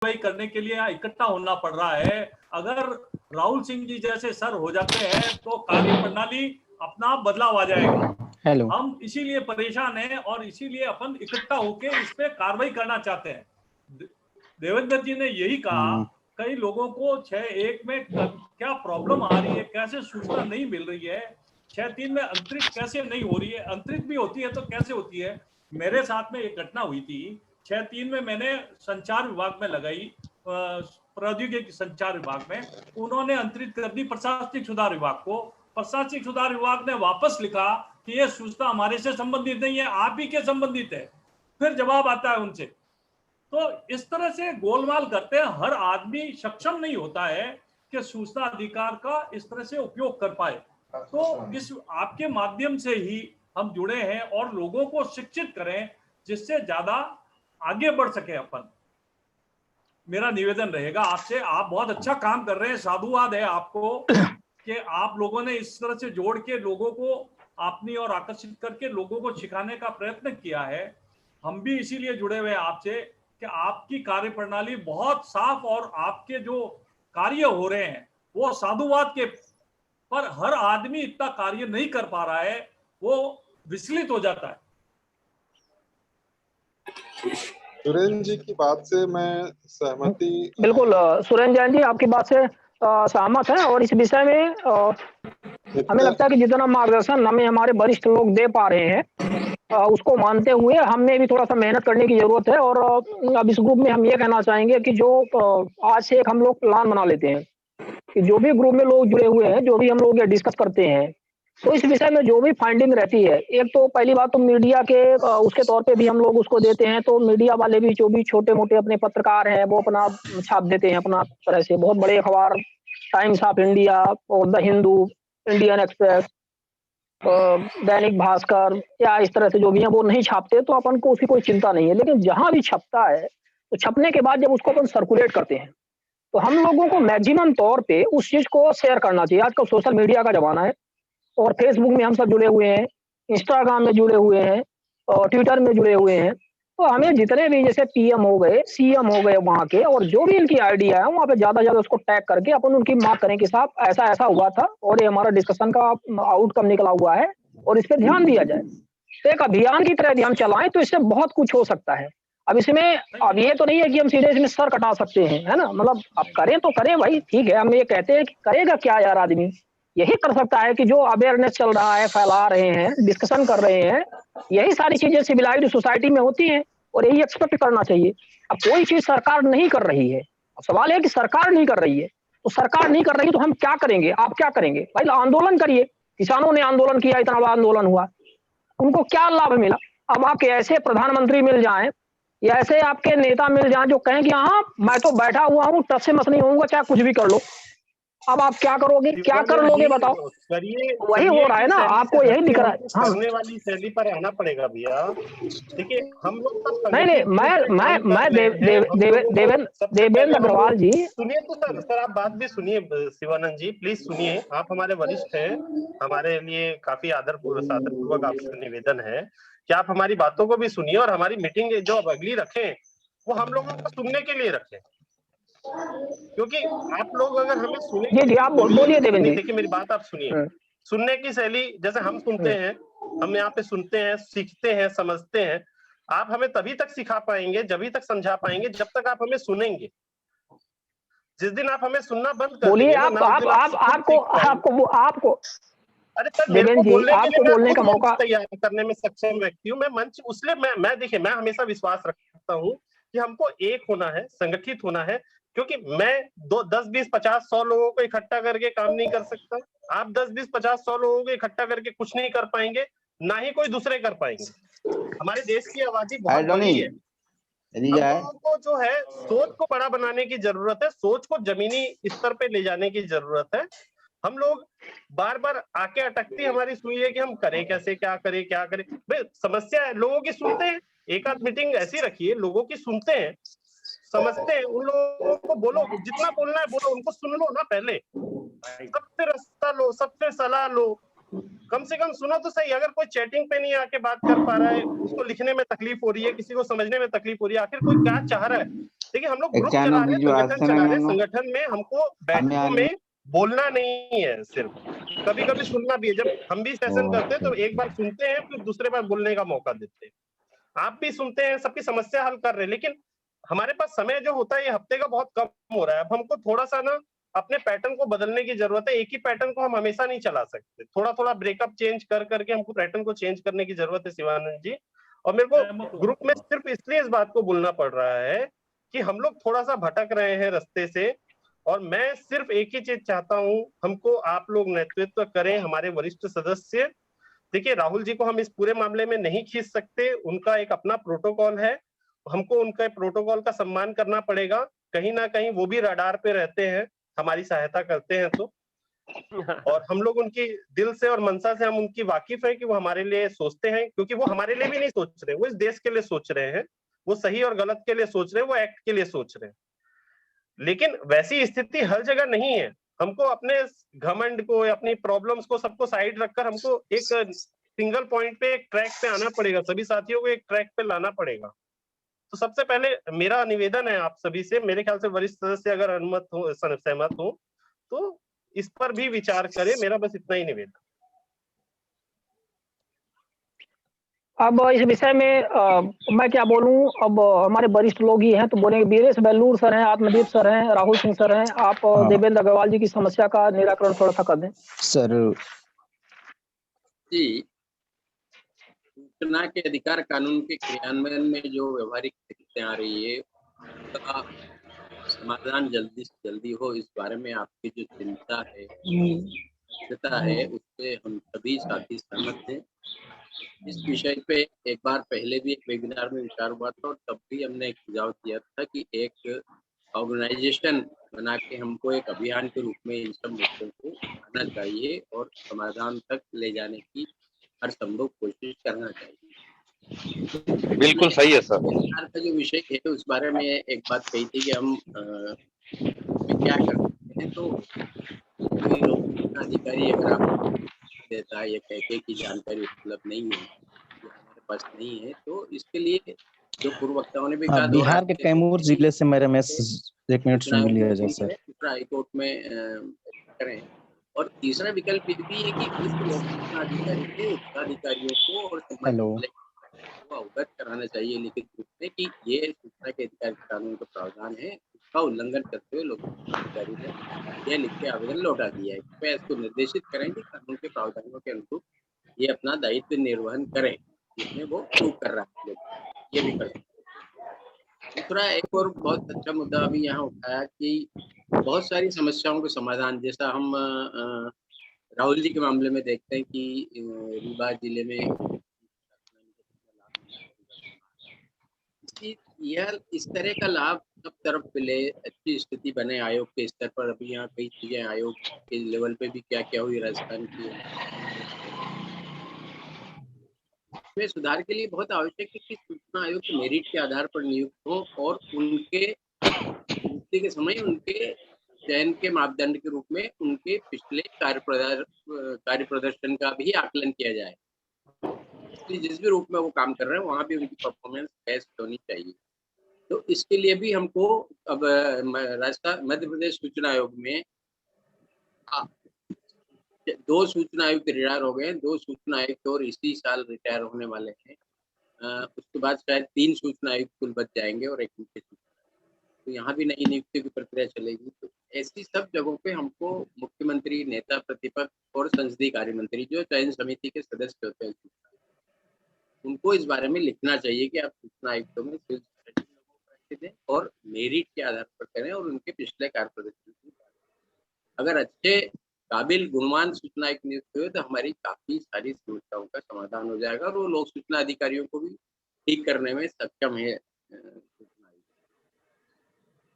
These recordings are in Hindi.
कार्रवाई करने के लिए यहाँ इकट्ठा होना पड़ रहा है। अगर राहुल सिंह जी जैसे सर हो जाते हैं तो कार्य प्रणाली अपना आप बदलाव आ जाएगा। हेलो, हम इसीलिए परेशान हैं और इसीलिए अपन इकट्ठा होके इस पे कार्रवाई करना चाहते हैं। देवेंद्र जी ने यही कहा, कई लोगों को 6-1 में क्या प्रॉब्लम आ रही है, कैसे सूचना नहीं मिल रही है, 6-3 में अंतरित कैसे नहीं हो रही है, अंतरित भी होती है तो कैसे होती है। मेरे साथ में एक घटना हुई थी 6-3 में, मैंने संचार विभाग में लगाई, प्रौद्योगिकी संचार विभाग में, उन्होंने अंतरित कर दी प्रशासनिक सुधार विभाग को। प्रशासनिक सुधार विभाग ने वापस लिखा कि यह सूचना हमारे से संबंधित नहीं है, आप ही के संबंधित है। फिर जवाब आता है उनसे। तो इस तरह से गोलमाल करते हैं। हर आदमी सक्षम नहीं होता है कि सूचना अधिकार का इस तरह से उपयोग कर पाए। तो इस आपके माध्यम से ही हम जुड़े हैं और लोगों को शिक्षित करें जिससे ज्यादा आगे बढ़ सके अपन। मेरा निवेदन रहेगा आपसे, आप बहुत अच्छा काम कर रहे हैं, साधुवाद है आपको कि आप लोगों ने इस तरह से जोड़ के लोगों को अपनी ओर आकर्षित करके लोगों को सिखाने का प्रयत्न किया है। हम भी इसीलिए जुड़े हुए हैं आपसे कि आपकी कार्य प्रणाली बहुत साफ और आपके जो कार्य हो रहे हैं वो साधुवाद के, पर हर आदमी इतना कार्य नहीं कर पा रहा है, वो विचलित हो जाता है। सुरेंद्र जी की बात से मैं सहमति बिल्कुल सुरेंद्र जैन जी आपकी बात से सहमत है और इस विषय में हमें लगता है कि जितना मार्गदर्शन हमें हमारे वरिष्ठ लोग दे पा रहे हैं उसको मानते हुए हमें भी थोड़ा सा मेहनत करने की जरूरत है। और अब इस ग्रुप में हम ये कहना चाहेंगे कि जो आज से एक हम लोग प्लान बना लेते हैं कि जो भी ग्रुप में लोग जुड़े हुए हैं, जो भी हम लोग ये डिस्कस करते हैं, तो इस विषय में जो भी फाइंडिंग रहती है, एक तो पहली बात तो मीडिया के उसके तौर पे भी हम लोग उसको देते हैं। तो मीडिया वाले भी जो भी छोटे मोटे अपने पत्रकार हैं वो अपना छाप देते हैं अपना तरह से। बहुत बड़े अखबार टाइम्स ऑफ इंडिया और the Hindu, Indian express, Dainik Bhaskar या इस तरह से जो भी है वो नहीं छापते, तो अपन को उसकी कोई चिंता नहीं है। लेकिन जहां भी छपता है तो छपने के बाद जब उसको अपन सर्कुलेट करते हैं तो हम लोगों को मैक्सिमम तौर पे उस चीज को शेयर करना चाहिए। आजकल सोशल मीडिया का जमाना है और फेसबुक में हम सब जुड़े हुए हैं, इंस्टाग्राम में जुड़े हुए हैं और ट्विटर में जुड़े हुए हैं। तो हमें जितने भी जैसे पीएम हो गए, सीएम हो गए वहाँ के, और जो भी इनकी आइडिया है वहाँ पे ज्यादा ज्यादा उसको टैग करके अपन उनकी मार्क करें कि साहब ऐसा ऐसा हुआ था और ये हमारा डिस्कशन का आउटकम निकला हुआ है और इस पर ध्यान दिया जाए। तो एक अभियान की तरह हम चलाएं तो इससे बहुत कुछ हो सकता है। अब इसमें अब ये तो नहीं है कि हम सीधे इसमें सर कटा सकते हैं, है ना। मतलब अब करें तो करें भाई, ठीक है। हम ये कहते हैं कि करेगा क्या यार आदमी, यही कर सकता है कि जो अवेयरनेस चल रहा है, फैला रहे हैं, डिस्कशन कर रहे हैं, यही सारी चीजें सिविलाइज्ड सोसाइटी में होती हैं और यही एक्सपेक्ट करना चाहिए। अब कोई चीज सरकार नहीं कर रही है, अब सवाल है कि सरकार नहीं कर रही है, तो सरकार नहीं कर रही है तो हम क्या करेंगे, आप क्या करेंगे भाई? आंदोलन करिए। किसानों ने आंदोलन किया, इतना बड़ा आंदोलन हुआ, उनको क्या लाभ मिला? अब आपके ऐसे प्रधानमंत्री मिल जाएं या ऐसे आपके नेता मिल जाएं जो कहें कि हाँ मैं तो बैठा हुआ हूँ, टस से मस नहीं होऊंगा, चाहे कुछ भी कर लो। अब आप क्या करोगे, क्या कर लोगे बताओ? वही हो रहा है ना, आपको यही दिख रहा है। हाँ, करने वाली शैली पर रहना पड़ेगा भैया। देखिए हम लोग नहीं मैं देवेंद्र अग्रवाल जी, सुनिए तो सर आप बात भी सुनिए शिवानंद जी, प्लीज सुनिए। आप हमारे वरिष्ठ हैं, हमारे लिए काफी सादरपूर्वक आपसे निवेदन है कि आप हमारी बातों को भी सुनिए और हमारी मीटिंग जो अब अगली रखें वो हम लोगों को सुनने के लिए रखें। क्योंकि आप लोग अगर हमें सुनेंगे, जी आप बोलिए देवेंद्र जी। देखिए मेरी बात आप सुनिए। सुनने की शैली जैसे हम सुनते हैं, हम यहाँ पे सुनते हैं, सीखते हैं, समझते हैं। आप हमें तभी तक सिखा पाएंगे, जब तक समझा पाएंगे, जब तक आप हमें सुनेंगे। जिस दिन आप हमें सुनना बंद कर देंगे आपको अरे सर मेरे को बोलने के लिए मैं खुद मंच तैयार करने में सक्षम व्यक्ति हूँ। मैं मंच उसलिए मैं देखिए मैं हमेशा विश्वास रखता हूँ कि हमको एक होना है, संगठित होना है। क्योंकि मैं 10, 20, 50, 100 लोगों को इकट्ठा करके काम नहीं कर सकता। आप 10, 20, 50, 100 लोगों को इकट्ठा करके कुछ नहीं कर पाएंगे, ना ही कोई दूसरे कर पाएंगे। हमारे देश की आबादी बहुत बड़ी है। हम लोगों को जो है सोच को बड़ा बनाने की जरूरत है, सोच को जमीनी स्तर पे ले जाने की जरूरत है। हम लोग बार बार आके अटकती हमारी सुई है कि हम करें कैसे, क्या करें भाई समस्या है लोगों की, सुनते हैं। एक आध मीटिंग ऐसी रखिए, लोगों की सुनते हैं, समझते हैं, उन लोगों को बोलो, जितना बोलना है बोलो, उनको सुन लो ना। पहले सबसे रास्ता लो, सबसे सलाह लो, कम से कम सुनो तो सही। अगर कोई चैटिंग पे नहीं आके बात कर पा रहा है, उसको लिखने में तकलीफ हो रही है, किसी को समझने में तकलीफ हो रही है, आखिर कोई क्या चाह रहा है, देखिए हम लोग ग्रुप चला रहे हैं, संगठन चला रहे हैं, संगठन में हमको बैठकों में बोलना नहीं है, सिर्फ कभी कभी सुनना भी है। जब हम भी सेशन करते हैं तो एक बार सुनते हैं, फिर दूसरे बार बोलने का मौका देते हैं। आप भी सुनते हैं, सबकी समस्या हल कर रहे हैं, लेकिन हमारे पास समय जो होता है ये हफ्ते का बहुत कम हो रहा है। अब हमको थोड़ा सा ना अपने पैटर्न को बदलने की जरूरत है। एक ही पैटर्न को हम हमेशा नहीं चला सकते, थोड़ा थोड़ा ब्रेकअप चेंज कर करके हमको पैटर्न को चेंज करने की जरूरत है शिवानंद जी। और मेरे को ग्रुप में सिर्फ इसलिए इस बात को बोलना पड़ रहा है कि हम लोग थोड़ा सा भटक रहे हैं रास्ते से, और मैं सिर्फ एक ही चीज चाहता हूं, हमको आप लोग नेतृत्व करें, हमारे वरिष्ठ सदस्य। देखिए राहुल जी को हम इस पूरे मामले में नहीं खींच सकते, उनका एक अपना प्रोटोकॉल है, हमको उनके प्रोटोकॉल का सम्मान करना पड़ेगा। कहीं ना कहीं वो भी रडार पे रहते हैं, हमारी सहायता करते हैं तो, और हम लोग उनकी दिल से और मनसा से हम उनकी वाकिफ है कि वो हमारे लिए सोचते हैं, क्योंकि वो हमारे लिए भी नहीं सोच रहे, वो इस देश के लिए सोच रहे हैं, वो सही और गलत के लिए सोच रहे हैं, वो एक्ट के लिए सोच रहे हैं। लेकिन वैसी स्थिति हर जगह नहीं है। हमको अपने घमंड को, अपनी प्रॉब्लम्स को, सबको साइड रखकर हमको एक सिंगल पॉइंट पे, एक ट्रैक पे आना पड़ेगा, सभी साथियों को एक ट्रैक पे लाना पड़ेगा। तो सबसे पहले मेरा निवेदन है आप सभी से, मेरे ख्याल से वरिष्ठ सदस्य अगर अनुमत हो, सहमत हो, तो इस पर भी विचार करें। मेरा बस इतना ही निवेदन। अब इस विषय में मैं क्या बोलूं, अब हमारे वरिष्ठ लोग ही हैं तो बोलेंगे। वीरेश बेलूर सर हैं, आत्मदीप सर हैं, राहुल सिंह सर हैं। आप देवेंद्र अग्रवाल जी की समस्या का निराकरण थोड़ा सा कर दें सर। जी, सूचना के अधिकार कानून के क्रियान्वयन में जो व्यवहारिक दिक्कतें आ रही है उसका समाधान जल्दी से जल्दी हो, इस बारे में आपकी जो चिंता है उससे हम सभी साथी सहमत हैं। इस विषय पे एक बार पहले भी एक वेबिनार में विचार हुआ था, और तब भी हमने एक सुझाव किया था कि एक ऑर्गेनाइजेशन बना के हमको एक अभियान के रूप में इन सब मुद्दों को आना चाहिए और समाधान तक ले जाने की हर संभव कोशिश करना चाहिए। बिल्कुल सही है सर। वेबिनार का जो विषय है उस बारे में एक बात कही थी कि हम क्या कर सकते हैं। तो कोई लोक अधिकारी अगर आप देता है या कहके की जानकारी उपलब्ध नहीं है, जो हमारे पास नहीं है, तो इसके लिए जो पूर्व वक्ताओं ने भी कहा, बिहार के कैमूर जिले से मेरे में 1 मिनट सुन लिया जाए सर। दूसरा हाईकोर्ट में करें, और तीसरा विकल्प ये भी है कि उस लोक अधिकारी के उत्तराधिकारियों को और अवगत कराना चाहिए लिखित रूप में कि ये सूचना के अधिकार कानून का प्रावधान है, उसका उल्लंघन करते हुए लोक अधिकारी ने यह लिख के आवेदन लौटा दिया है। कृपया इसको निर्देशित करें कि कानून के प्रावधानों के अनुरूप ये अपना दायित्व निर्वहन करें, जिसमें वो चूक कर रहा है, ये भी कर सकते हैं। दूसरा एक और बहुत अच्छा मुद्दा अभी यहाँ उठाया कि बहुत सारी समस्याओं के समाधान, जैसा हम राहुल जी के मामले में देखते हैं कि रीवा जिले में यह इस तरह का लाभ सब तरफ मिले, अच्छी स्थिति बने आयोग के स्तर पर। अभी यहाँ कई चीजें आयोग के लेवल पे भी क्या क्या हुई राजस्थान की, इसमें सुधार के लिए बहुत आवश्यक है कि सूचना आयोग के मेरिट के आधार पर नियुक्त हो और उनके नियुक्ति के समय उनके चयन के मापदंड के रूप में उनके पिछले कार्य प्रदर्शन का भी आकलन किया जाए। जिस भी रूप में वो काम कर रहे हैं वहाँ भी उनकी परफॉर्मेंस बेस्ट होनी चाहिए। तो इसके लिए भी हमको अब राजस्थान मध्य प्रदेश सूचना आयोग में 2 सूचना आयुक्त रिटायर हो गए, 2 सूचना आयुक्त और इसी साल रिटायर होने वाले हैं। उसके बाद शायद 3 सूचना आयुक्त कुल बच जाएंगे और एक मुख्य सूचना, तो यहाँ भी नई नियुक्ति की प्रक्रिया चलेगी। तो ऐसी सब जगहों पे हमको मुख्यमंत्री, नेता प्रतिपक्ष और संसदीय कार्य मंत्री जो चयन समिति के सदस्य होते हैं उनको इस बारे में लिखना चाहिए कि आप सूचना आयुक्तों में दें और मेरिट के आधार पर करें और उनके पिछले कार्य प्रदर्शन। अगर अच्छे काबिल गुणवान सूचना आयुक्त नियुक्त हुए तो हमारी काफी सारी समस्याओं का समाधान हो जाएगा और वो लोक सूचना अधिकारियों को भी ठीक करने में सक्षम है।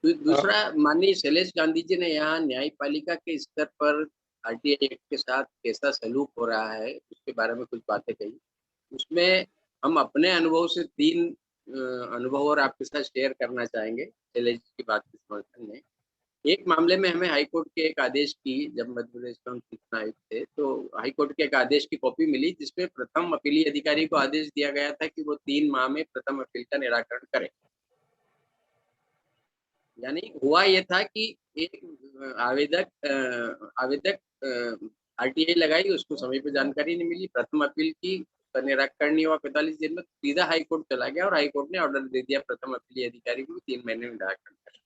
दूसरा, माननीय शैलेश गांधी जी ने यहाँ न्यायपालिका के स्तर पर RTI एक्ट के साथ कैसा सलूक हो रहा है उसके बारे में कुछ बातें कही। उसमें हम अपने अनुभव से 3 अनुभव और आपके साथ शेयर करना चाहेंगे शैलेश की बात के समर्थन में। एक मामले में हमें हाईकोर्ट के एक आदेश की, जब मध्य प्रदेश में हम सूचना आयुक्त थे तो हाईकोर्ट के एक आदेश की कॉपी मिली जिसमें प्रथम अपीली अधिकारी को आदेश दिया गया था कि वो 3 माह में प्रथम अपील का निराकरण करें। यानी हुआ ये था कि एक आवेदक आरटीआई लगाई, उसको समय पे जानकारी नहीं मिली, प्रथम अपील की, निराकरण नहीं हुआ 45 दिन में, सीधा हाई कोर्ट चला गया और हाई कोर्ट ने ऑर्डर दे दिया प्रथम अपीलीय अधिकारी को 3 महीने में निराकरण करें।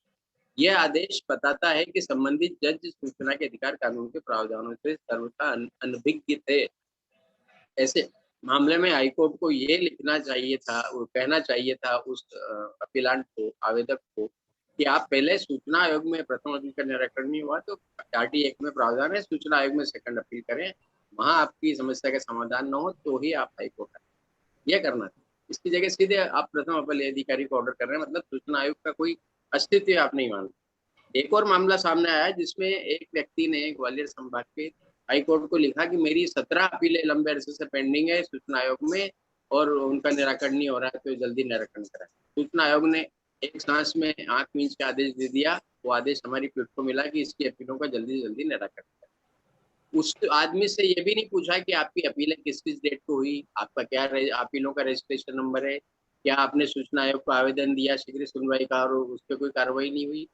यह आदेश बताता है कि संबंधित जज सूचना के अधिकार कानून के प्रावधानों से सर्वथा अनभिज्ञ थे। ऐसे मामले में हाईकोर्ट को ये लिखना चाहिए था, कहना चाहिए था उस अपीलांट को, आवेदक को, कि आप पहले सूचना आयोग में प्रथम अपील का निराकरण नहीं हुआ तो आरटी एक्ट में प्रावधान है, सूचना आयोग में सेकंड अपील करें, वहां आपकी समस्या का समाधान न हो तो ही आप हाईकोर्ट आए, यह करना था। इसकी जगह सीधे आप प्रथम अपील अधिकारी को ऑर्डर कर रहे हैं, मतलब सूचना आयोग का कोई अस्तित्व आप नहीं मानते। एक और मामला सामने आया जिसमें एक व्यक्ति ने ग्वालियर संभाग के हाईकोर्ट को लिखा कि मेरी 17 अपीलें लंबे अरसे से पेंडिंग है सूचना आयोग में और उनका निराकरण नहीं हो रहा है, तो जल्दी निराकरण कराएं। सूचना आयोग ने एक सांस में आंख मींच के आदेश दे दिया। वो आदेश हमारी पीठ को मिला कि इसकी अपीलों का जल्दी जल्दी निराकरण करें। उस आदमी से ये भी नहीं पूछा कि आपकी अपीलें किस किस डेट को हुई, आपका क्या अपीलों का रजिस्ट्रेशन नंबर है, क्या आपने सूचना आयोग को आवेदन दिया शीघ्र सुनवाई का और उस पर कोई कार्रवाई नहीं हुई।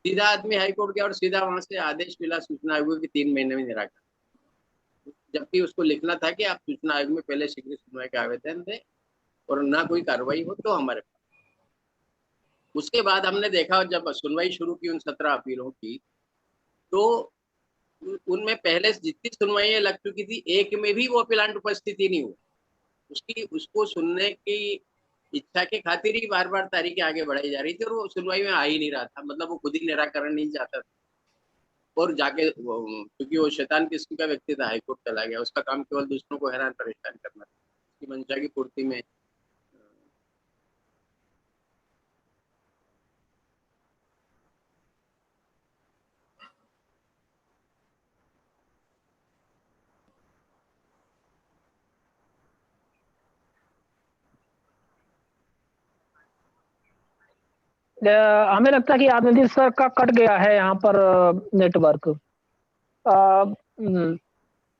सीधा आदमी हाईकोर्ट गया और सीधा वहां से आदेश मिला सूचना आयोग के 3 महीने में निराकरण, जबकि उसको लिखना था कि आप सूचना आयोग में पहले शीघ्र सुनवाई का आवेदन दें और ना कोई कार्रवाई हो तो हमारे पास। उसके बाद हमने देखा जब सुनवाई शुरू की उन 17 अपीलों की, तो उनमें पहले जितनी सुनवाई लग चुकी थी, एक में भी वो अपीलांट उपस्थित ही नहीं हुआ। उसको सुनने की इच्छा के खातिर ही बार बार तारीखें आगे बढ़ाई जा रही थी और वो सुनवाई में आ ही नहीं रहा था, मतलब वो खुद ही निराकरण नहीं चाहता था। और जाके क्योंकि वो शैतान किस्म का व्यक्ति था, हाईकोर्ट चला गया। उसका काम केवल दूसरों को हैरान परेशान करना था, उसकी मंशा की पूर्ति में। हमें लगता है कि आदित्य सर का कट गया है यहाँ पर नेटवर्क।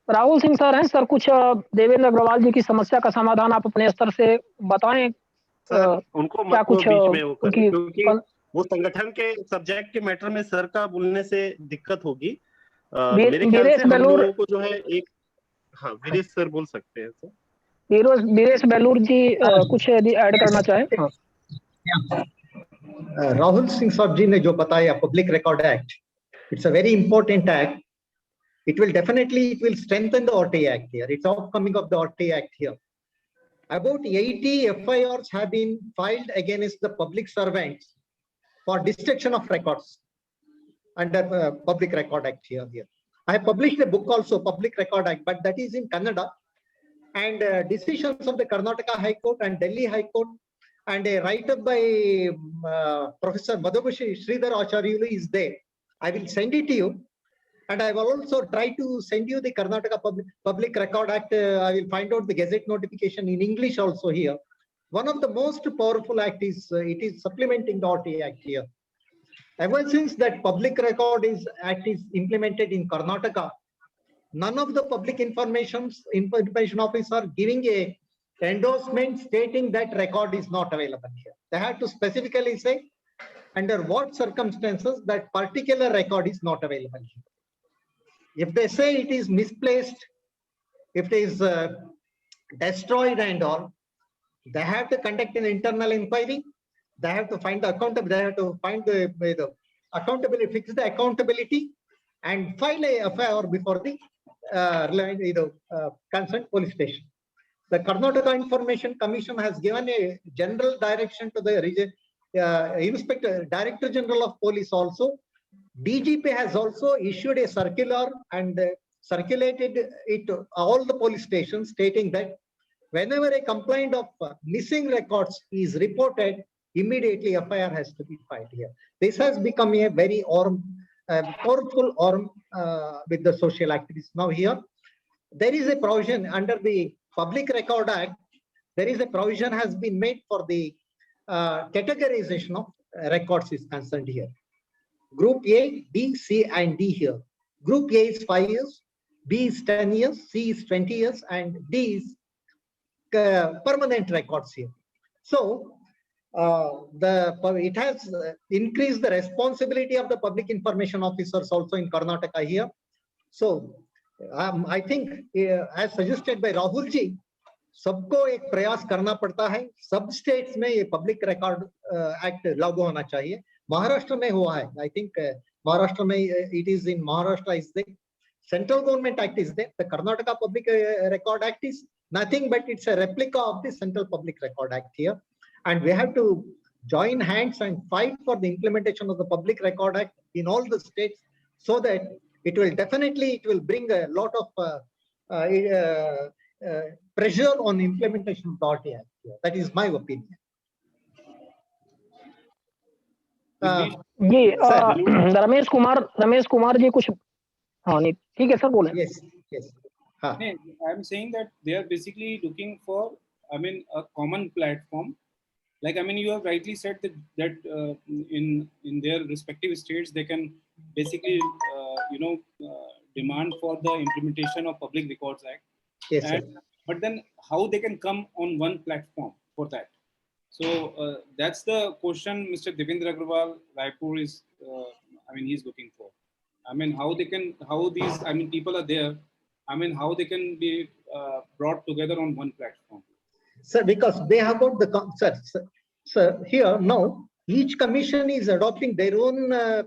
राहुल सिंह सर हैं सर, कुछ देवेंद्र अग्रवाल जी की समस्या का समाधान आप अपने स्तर से बताएं। सर उनको क्या मत कुछ बीच में वो करें, क्योंकि कल, वो संगठन के सब्जेक्ट के मैटर में सर का बोलने से दिक्कत होगी। मेरे ख्याल से हम लोगों को जो है एक, हाँ वीरेश सर बोल सकते हैं सर। वीरेश बेलूर जी कुछ यदि ऐड करना चाहें। हाँ। राहुल सिंह साहब जी ने जो बताया public record act, it's a very important act. It will strengthen the RTA Act here. It's outcoming of the RTA Act here. About 80 FIRs have been filed against the public servants for destruction of records under Public Record Act here. I have published a book also, Public Record Act, but that is in Kannada. And decisions of the Karnataka High Court and Delhi High Court and a write-up by Professor Madhubashi Sridhar Acharyulu is there. I will send it to you. And I will also try to send you the Karnataka Public Record Act. I will find out the Gazette notification in English also here. One of the most powerful act is, it is supplementing the RTA Act here. Ever since that Public Record Act is implemented in Karnataka, none of the public information officers are giving a endorsement stating that record is not available here. They have to specifically say under what circumstances that particular record is not available here. If they say it is misplaced, if it is destroyed and all, they have to conduct an internal inquiry. They have to find the accountability. They have to find the accountability, fix the accountability, and file a FIR before the concerned police station. The Karnataka Information Commission has given a general direction to the Director General of Police also. DGP has also issued a circular and circulated it to all the police stations stating that whenever a complaint of missing records is reported, immediately FIR has to be filed here. This has become a very powerful arm with the social activists. Now here, there is a provision under the Public Record Act. There is a provision has been made for the categorization of records is concerned here. Group A, B, C, and D here. Group A is 5 years, B is 10 years, C is 20 years, and D is permanent records here. So, it has increased the responsibility of the public information officers also in Karnataka here. So I think as suggested by Rahul ji, सबको एक प्रयास करना पड़ता है, सब स्टेट्स में ये पब्लिक रिकॉर्ड एक्ट लागू होना चाहिए. महाराष्ट्र में हुआ है, आई थिंक महाराष्ट्र में it is in Maharashtra is the central government act is there. The Karnataka public record act is nothing but it's a replica of the central public record act here, and we have to join hands and fight for the implementation of the public record act in all the states, so that it will definitely bring a lot of pressure on implementation of the RT Act here. That is my opinion. जी रमेश कुमार जी कुछ, हाँ नहीं ठीक है सर बोले. Yes, yes. I'm saying that they are basically looking for, I mean, a common platform. Like, I mean, you have rightly said that in their respective states, they can basically, demand for the implementation of Public Records Act. Yes, but then how they can come on one platform for that? So that's the question Mr. Devendra Agarwal, Raipur is, he's looking for. I mean, how these, people are there. I mean, how they can be brought together on one platform? Sir, because they have got the, sir, here now, each commission is adopting their own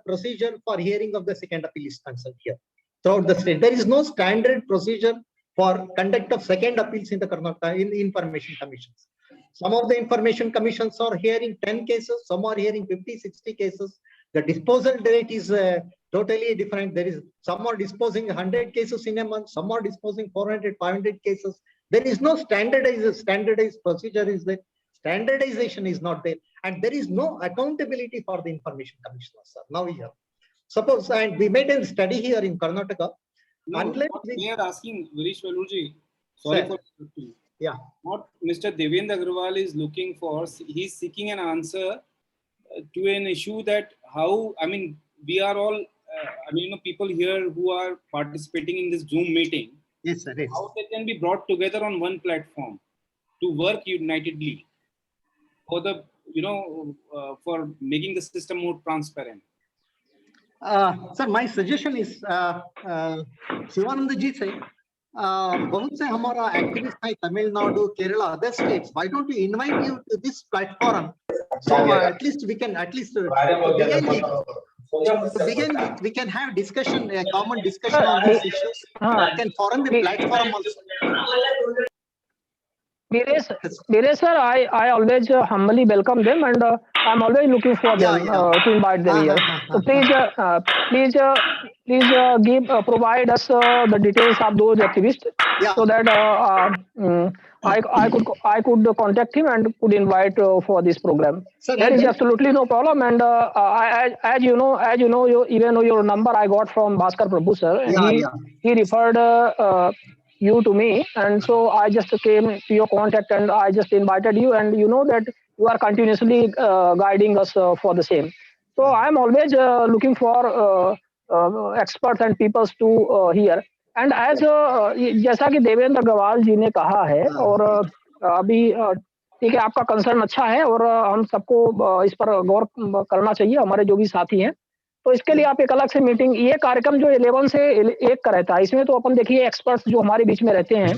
procedure for hearing of the second appeal is concerned here. Throughout the state, there is no standard procedure for conduct of second appeals in the Karnataka in information commissions. Some of the information commissions are hearing 10 cases, some are hearing 50, 60 cases. The disposal date is totally different. There is some are disposing 100 cases in a month, some are disposing 400, 500 cases. There is no standardized procedure is there. Standardization is not there, and there is no accountability for the information commissioners. Sir. Now here, suppose, and we made a study here in Karnataka. No, we are asking Viresh Velurji. Sorry for interrupting. Yeah. What Mr. Devendra Agarwal is looking for, he's seeking an answer to an issue that how, we are all, people here who are participating in this Zoom meeting. Yes, sir. Yes. How they can be brought together on one platform to work unitedly for the, for making the system more transparent. Sir, my suggestion is, Sivananda ji say, बहुत से हमारा activists है Tamil Nadu, Kerala, other states. Why don't we invite you to this platform? So at least we can begin with, we can have discussion, a common discussion on these issues. We can form the platform also. Viresh sir, I always humbly welcome them, and I'm always looking for them to invite them here. So please provide us the details of those activists, so that I could contact him and could invite for this program. So there is absolutely no problem, and as you know, even your number I got from Bhaskar Prabhu sir, and he referred you to me, and so I just came to your contact and I just invited you, and you know that you are continuously guiding us for the same. So I'm always looking for experts and people to hear. And as जैसा कि देवेंद्र अग्रवाल जी ने कहा है, और अभी ठीक है, आपका कंसर्न अच्छा है और हम सबको इस पर गौर करना चाहिए, हमारे जो भी साथी हैं. तो इसके लिए आप एक अलग से मीटिंग, ये कार्यक्रम जो 11 से 1 का रहता है, इसमें तो अपन देखिए एक्सपर्ट्स जो हमारे बीच में रहते हैं,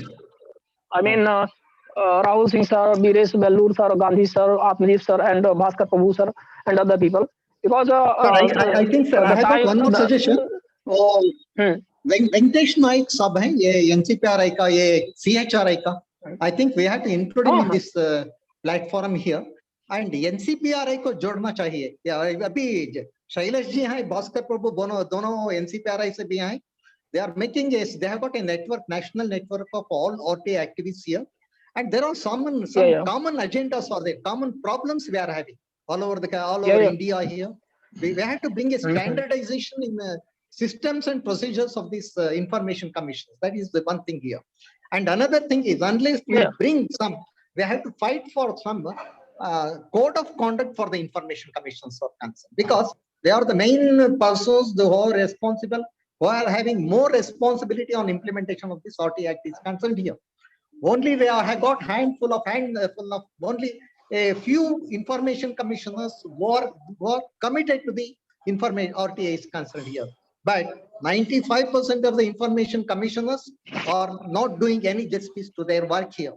Rahul Singh sir, Viresh Vellur sir, Gandhi sir, Atmajit sir, and Bhaskar Prabhu sir, and other people. Because I think sir, I have one more suggestion. Venkatesh Naik साहब हैं, ये एनसीपीआरआई का, ये सीएचआरआई का. I think we have to include in this platform here, and NCPRI को जोड़ना चाहिए. अभी शैलेश जी हैं, भास्कर प्रभु दोनों एनसीपीआरआई से भी हैं. They are making they have got a network, national network of all RTA activists here, and there are some common agendas or the common problems we are having all over India here. We have to bring a standardization in systems and procedures of these information commissions. That is the one thing here. And another thing is, unless we bring some, we have to fight for some code of conduct for the information commissions of concern, because they are the main persons who are responsible, who are having more responsibility on implementation of this RT Act is concerned here. Only they have got handful of only a few information commissioners who are committed to the information RTA is concerned here. But 95% of the information commissioners are not doing any justice to their work here.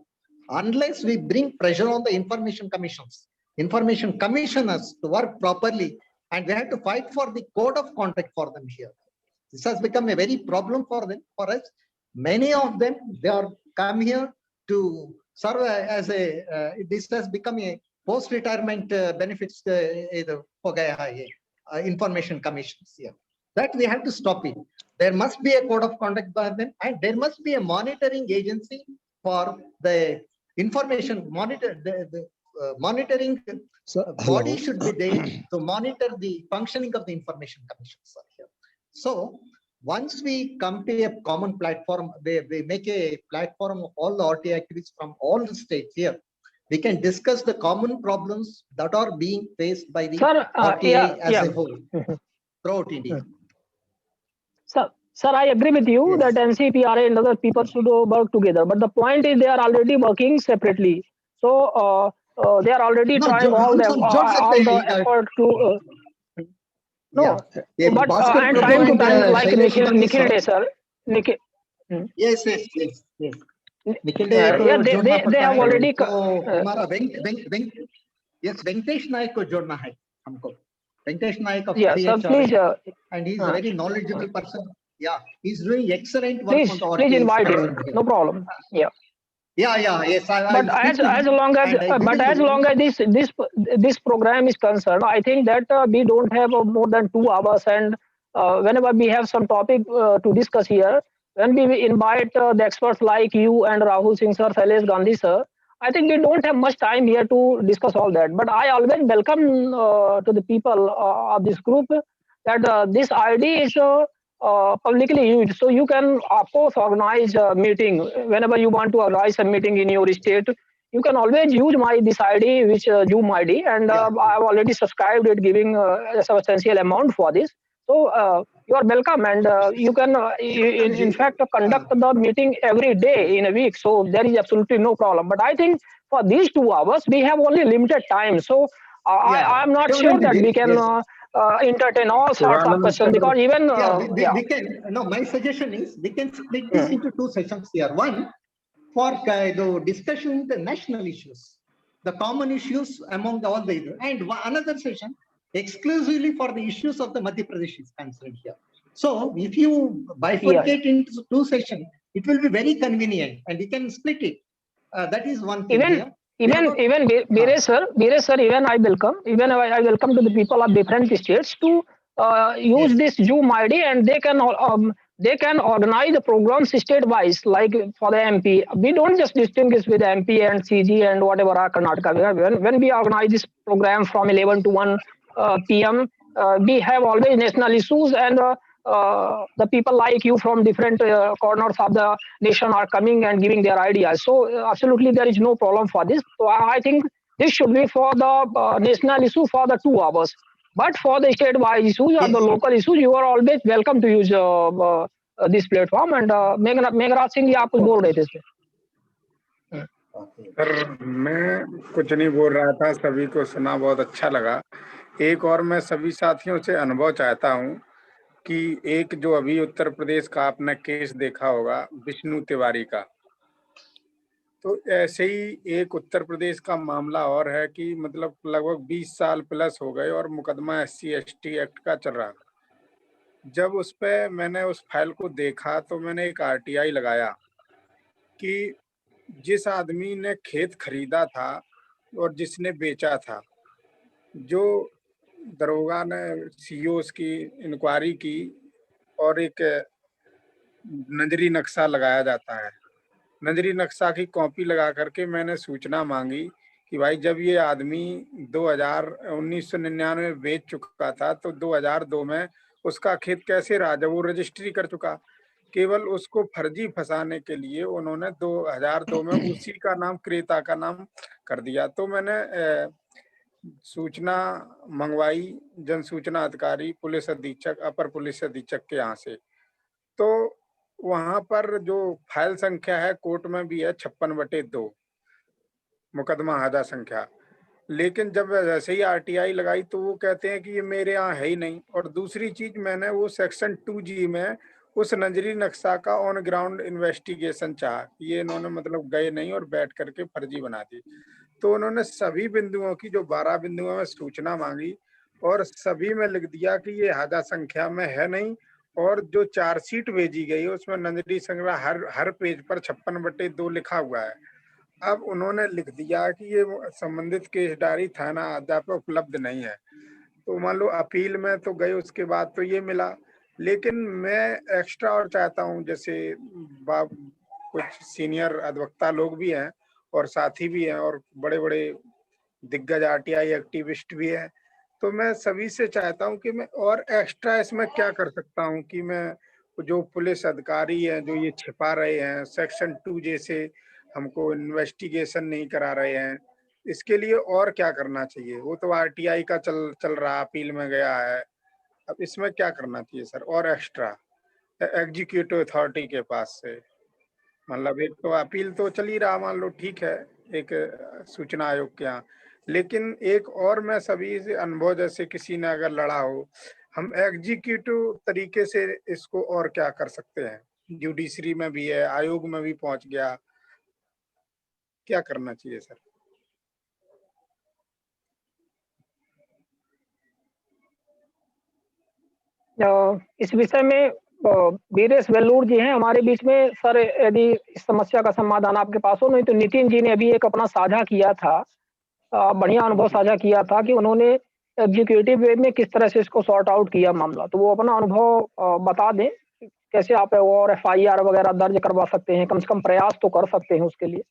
Unless we bring pressure on the information commissioners to work properly, and we have to fight for the code of conduct for them here. This has become a very problem for them, for us. Many of them, they are come here to serve as a, this has become a post-retirement benefits for information commissions here. That we have to stop it. There must be a code of conduct by them, and there must be a monitoring agency for the information monitoring body should be there to monitor the functioning of the information commissions here. So once we come to a common platform, we make a platform of all the RTA activities from all the states here, we can discuss the common problems that are being faced by the RTA as a whole throughout India. Sir, I agree with you that NCPRA and other people should work together. But the point is they are already working separately. So they are already trying all the effort to. No, but and time to time, like Nikhil Day, sir. Yes. Nikhil Day, yeah, they have already. Yes, Venkatesh Naik ko jodna hai humko. Venkatesh Naik of sir, please. And he's a very knowledgeable person. Yeah, he's doing excellent work on the RTA. Please invite him. No problem. Yeah. Yes. But as long as this program is concerned, I think that we don't have more than 2 hours, and whenever we have some topic to discuss here, when we invite the experts like you and Rahul Singh sir, Shailesh Gandhi sir, I think we don't have much time here to discuss all that. But I always welcome to the people of this group that this ID is publicly used. So you can, of course, organize a meeting. Whenever you want to organize a meeting in your state, you can always use this ID, which Zoom ID, and I've already subscribed it, giving a substantial amount for this. So you are welcome, and you can, in fact, conduct the meeting every day in a week. So there is absolutely no problem. But I think for these 2 hours, we have only limited time. So I'm not sure that we can entertain all sorts of questions, because even we can. No, my suggestion is we can split this into 2 sessions here. One for the discussion the national issues, the common issues among all the, and another session exclusively for the issues of the Madhya Pradesh is concerned here. So if you bifurcate into 2 sessions, it will be very convenient, and we can split it. That is one thing. Even Veeresh sir, even I welcome to the people of different states to use this Zoom ID, and they can organize the programs state-wise, like for the MP. We don't just distinguish with MP and CG and whatever are Karnataka. When we organize this program from 11 to 1 PM, we have always national issues, and the people like you from different corners of the nation are coming and giving their ideas. So absolutely there is no problem for this. So I think this should be for the national issue for the 2 hours. But for the state-wise issues or the local issues, you are always welcome to use this platform. And Meghraj Singh जी आप कुछ बोल रहे थे इसमें? सर मैं कुछ नहीं बोल रहा था, सभी को सुना, बहुत अच्छा लगा। एक और मैं सभी साथियों से अनुभव चाहता हूँ कि एक जो अभी उत्तर प्रदेश का आपने केस देखा होगा विष्णु तिवारी का, तो ऐसे ही एक उत्तर प्रदेश का मामला और है कि मतलब लगभग 20 साल प्लस हो गए और मुकदमा SC/ST एक्ट का चल रहा। जब उस पे मैंने उस फाइल को देखा तो मैंने एक RTI लगाया कि जिस आदमी ने खेत खरीदा था और जिसने बेचा था, जो दरोगा ने COs की इंक्वायरी की और एक नजरी नक्शा लगाया जाता है। नजरी नक्शा की कॉपी लगा करके मैंने सूचना मांगी कि भाई जब ये आदमी 1999 में बेच चुका था तो 2002 में उसका खेत कैसे रहा जब वो रजिस्ट्री कर चुका। केवल उसको फर्जी फंसाने के लिए उन्होंने 2002 में उसी का नाम क्रेता का नाम कर दिया। तो मैंने सूचना मंगवाई जन सूचना अधिकारी पुलिस अधीक्षक अपर पुलिस अधीक्षक के यहाँ से, तो वहां पर जो फाइल संख्या है कोर्ट में भी है 56/2 मुकदमा हाजा संख्या। लेकिन जब जैसे ही आरटीआई लगाई तो वो कहते हैं कि ये मेरे यहाँ है ही नहीं। और दूसरी चीज, मैंने वो सेक्शन 2G में उस नजरी नक्शा का ऑन ग्राउंड इन्वेस्टिगेशन चाहा, ये इन्होंने मतलब गए नहीं और बैठ करके फर्जी बना दी। तो उन्होंने सभी बिंदुओं की, जो 12 बिंदुओं में सूचना मांगी और सभी में लिख दिया कि ये ज्यादा संख्या में है नहीं। और जो चार्जशीट भेजी गई उसमें नजरी संग्रह हर पेज पर 56/2 लिखा हुआ है। अब उन्होंने लिख दिया कि ये संबंधित केस डायरी थाना अदा पर उपलब्ध नहीं है। तो मान लो अपील में तो गए, उसके बाद तो ये मिला। लेकिन मैं एक्स्ट्रा और चाहता हूँ, जैसे कुछ सीनियर अधिवक्ता लोग भी हैं और साथी भी हैं और बड़े बड़े दिग्गज आरटीआई एक्टिविस्ट भी हैं, तो मैं सभी से चाहता हूं कि मैं और एक्स्ट्रा इसमें क्या कर सकता हूं कि मैं, जो पुलिस अधिकारी हैं जो ये छिपा रहे हैं, सेक्शन 2J से हमको इन्वेस्टिगेशन नहीं करा रहे हैं, इसके लिए और क्या करना चाहिए? वो तो आरटीआई का चल रहा, अपील में गया है। अब इसमें क्या करना चाहिए सर और एक्स्ट्रा एग्जीक्यूटिव अथॉरिटी के पास से? मतलब एक तो अपील तो चल ही रहा, मान लो ठीक है, एक सूचना आयोग के यहाँ, लेकिन एक और मैं सभी से अनुभव, जैसे किसी ने अगर लड़ा हो, हम एग्जीक्यूटिव तरीके से इसको और क्या कर सकते हैं? जुडिशरी में भी है, आयोग में भी पहुंच गया, क्या करना चाहिए सर? इस विषय में वीरेश वेल्लूर जी हैं हमारे बीच में। सर, यदि इस समस्या का समाधान आपके पास हो, नहीं तो नितिन जी ने अभी एक अपना साझा किया था, बढ़िया अनुभव साझा किया था कि उन्होंने एग्जीक्यूटिव वे में किस तरह से इसको सॉर्ट आउट किया मामला। तो वो अपना अनुभव बता दें, कैसे आप और एफआईआर वगैरह दर्ज करवा सकते हैं, कम से कम प्रयास तो कर सकते हैं उसके लिए।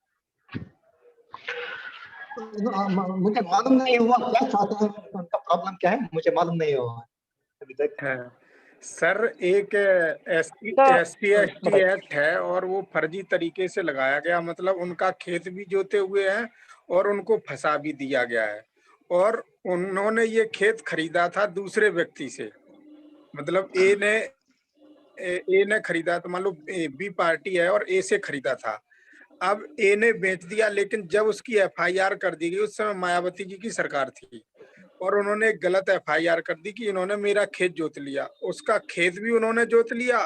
मुझे मालूम नहीं हुआ क्या चाहते हैं, उनका प्रॉब्लम क्या है, मुझे मालूम नहीं हुआ अभी तक। सर, एक SC/ST एक्ट है और वो फर्जी तरीके से लगाया गया, मतलब उनका खेत भी जोते हुए हैं और उनको फंसा भी दिया गया है। और उन्होंने ये खेत खरीदा था दूसरे व्यक्ति से, मतलब ए ने खरीदा था, मान लो बी पार्टी है और ए से खरीदा था। अब ए ने बेच दिया, लेकिन जब उसकी FIR कर दी गई, उस समय मायावती जी की सरकार थी और उन्होंने एक गलत FIR कर दी कि इन्होंने मेरा खेत जोत लिया। उसका खेत भी उन्होंने जोत लिया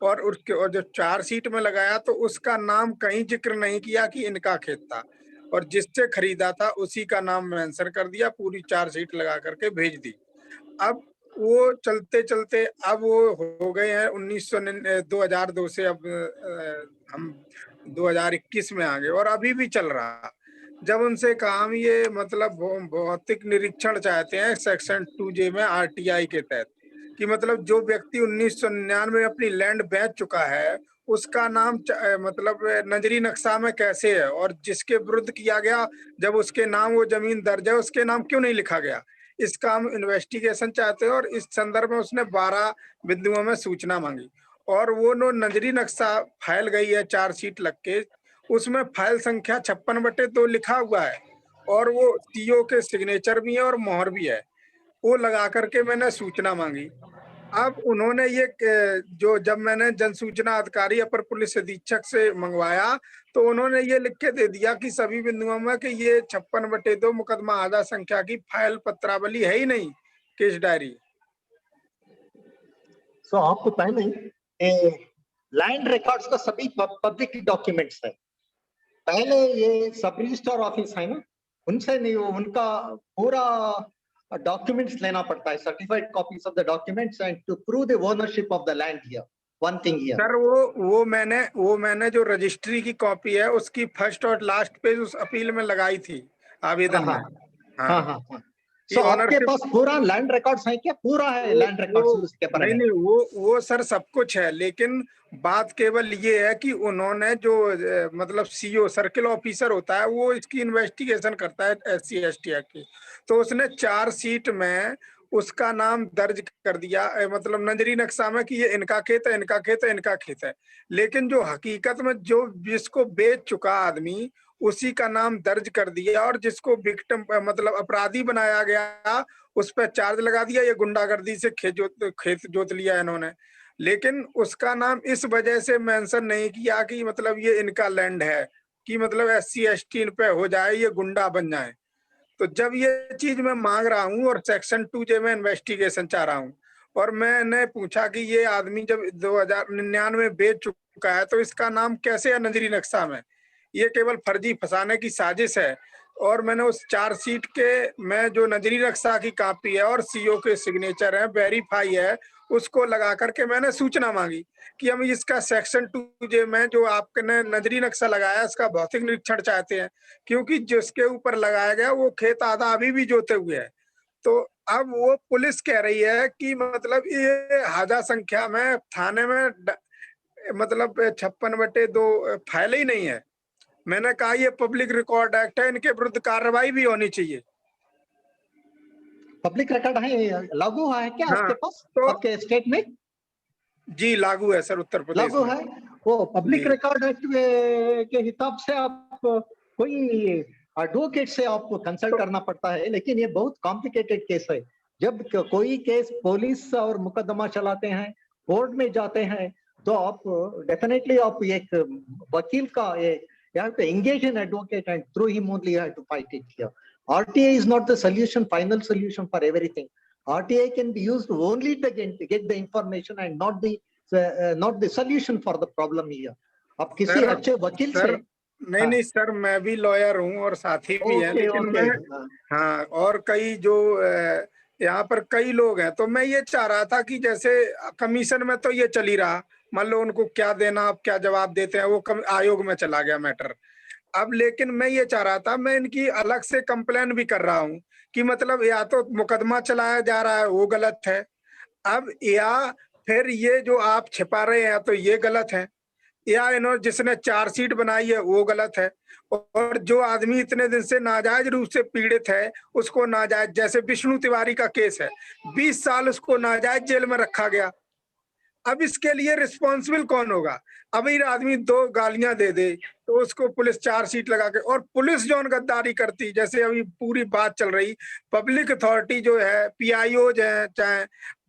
और जो चार्जशीट में लगाया तो उसका नाम कहीं जिक्र नहीं किया कि इनका खेत था, और जिससे खरीदा था उसी का नाम मेंशन कर दिया, पूरी चार्जशीट लगा करके भेज दी। अब वो चलते चलते अब वो हो गए हैं 2002 से, अब हम 2021 में आ गए और अभी भी चल रहा। जब उनसे कहा हम ये मतलब भौतिक निरीक्षण चाहते हैं सेक्शन 2J में आरटीआई के तहत, कि मतलब जो व्यक्ति 1999 में अपनी लैंड बेच चुका है उसका नाम मतलब नजरी नक्शा में कैसे है, और जिसके विरुद्ध किया गया जब उसके नाम वो जमीन दर्ज है उसके नाम क्यों नहीं लिखा गया, इसका हम इन्वेस्टिगेशन चाहते हैं। और इस संदर्भ में उसने 12 बिंदुओं में सूचना मांगी और वो नजरी नक्शा फाइल गई है चार्जशीट लग के, उसमें फाइल संख्या 56/2 लिखा हुआ है और वो सीओ के सिग्नेचर भी है और मोहर भी है, वो लगा करके मैंने सूचना मांगी। अब उन्होंने ये जो जब मैंने जन सूचना अधिकारी अपर पुलिस अधीक्षक से मंगवाया तो उन्होंने ये लिख के दे दिया कि सभी बिंदुओं में कि ये 56/2 मुकदमा आधा संख्या की फाइल पत्रावली है ही नहीं, केस डायरी। सो आपको पहले लैंड रिकॉर्ड्स का सभी पब्लिक डॉक्यूमेंट्स है। पहले ये सब रजिस्ट्रार ऑफिस है ना, उनसे नहीं, उनका पूरा डॉक्यूमेंट्स लेना पड़ता है, certified copies of the documents and to prove the ownership of the land here. One thing here sir, वो मैंने जो रजिस्ट्री की कॉपी है उसकी फर्स्ट और लास्ट पेज उस अपील में लगाई थी आवेदन में। हाँ। So, आपके पास पूरा लैंड रिकॉर्ड्स है क्या? पूरा है लैंड रिकॉर्ड्स उसके पर? नहीं, वो सर सब कुछ है, लेकिन बात केवल ये है कि उन्होंने जो मतलब सीओ सर्किल ऑफिसर होता है वो इसकी इन्वेस्टिगेशन करता है SC/ST एक्ट की, तो उसने चार्जशीट में उसका नाम दर्ज कर दिया, मतलब नजरी नक्शा में कि ये इनका खेत है, इनका खेत है, इनका खेत है, लेकिन जो हकीकत में जो जिसको बेच चुका आदमी उसी का नाम दर्ज कर दिया और जिसको विक्टिम मतलब अपराधी बनाया गया उस पर चार्ज लगा दिया, ये गुंडागर्दी से खेत जोत लिया इन्होंने, लेकिन उसका नाम इस वजह से मेंशन नहीं किया कि मतलब ये इनका लैंड है, कि मतलब SC/ST इन पे हो जाए, ये गुंडा बन जाए। तो जब ये चीज मैं मांग रहा हूँ और सेक्शन 2J में इन्वेस्टिगेशन चाह रहा हूँ, और मैंने पूछा कि ये आदमी जब 2099 बेच चुका है तो इसका नाम कैसे है नजरी नक्शा में? ये केवल फर्जी फंसाने की साजिश है। और मैंने उस चार्जशीट के में जो नजरी नक्शा की कॉपी है और सीओ के सिग्नेचर है, वेरीफाई है, उसको लगा करके मैंने सूचना मांगी कि हम इसका सेक्शन 2J में जो आपने नजरी नक्शा लगाया इसका भौतिक निरीक्षण चाहते हैं, क्योंकि जिसके ऊपर लगाया गया वो खेत आधा अभी भी जोते हुए है। तो अब वो पुलिस कह रही है कि मतलब ये हाजा संख्या में थाने में मतलब 56/2 फाइल ही नहीं है। मैंने कहा ये पब्लिक रिकॉर्ड एक्ट है, इनके विरुद्ध कार्रवाई भी होनी चाहिए। पब्लिक रिकॉर्ड है, लागू है क्या हाँ, आपके पास? तो आपके स्टेट में जी लागू है सर, उत्तर प्रदेश लागू में है। वो पब्लिक जी। रिकॉर्ड एक्ट के हिसाब से आप कोई एडवोकेट से आपको कंसल्ट करना पड़ता है, लेकिन ये बहुत कॉम्प्लिकेटेड केस है। जब कोई केस पुलिस और मुकदमा चलाते हैं, कोर्ट में जाते हैं, तो आप डेफिनेटली आप एक वकील का you have to engage an advocate, and through him only you have to fight it here. RTA is not the solution, final solution for everything. RTA can be used only to get the information and not the solution for the problem here. आप किसी सर, अच्छे वकील से नहीं सर, मैं भी लॉयर हूँ और साथी भी हैं, लेकिन मैं हाँ और कई जो यहाँ पर कई लोग हैं, तो मैं ये चाह रहा था कि जैसे कमीशन में तो ये चल ही रहा, मान लो उनको क्या देना, आप क्या जवाब देते हैं, वो आयोग में चला गया मैटर। अब लेकिन मैं ये चाह रहा था, मैं इनकी अलग से कंप्लेन भी कर रहा हूँ कि मतलब या तो मुकदमा चलाया जा रहा है वो गलत है, अब या फिर ये जो आप छिपा रहे हैं तो ये गलत है, या इन्होंने जिसने चार्जशीट बनाई है वो गलत है, और जो आदमी इतने दिन से नाजायज रूप से पीड़ित है उसको नाजायज, जैसे विष्णु तिवारी का केस है, 20 साल उसको नाजायज जेल में रखा गया। अब इसके लिए रिस्पॉन्सिबल कौन होगा? अमीर आदमी 2 गालियां दे दे तो उसको पुलिस चार्जशीट लगा के, और पुलिस जो गद्दारी करती, जैसे अभी पूरी बात चल रही, पब्लिक अथॉरिटी जो है, PIOज है, चाहे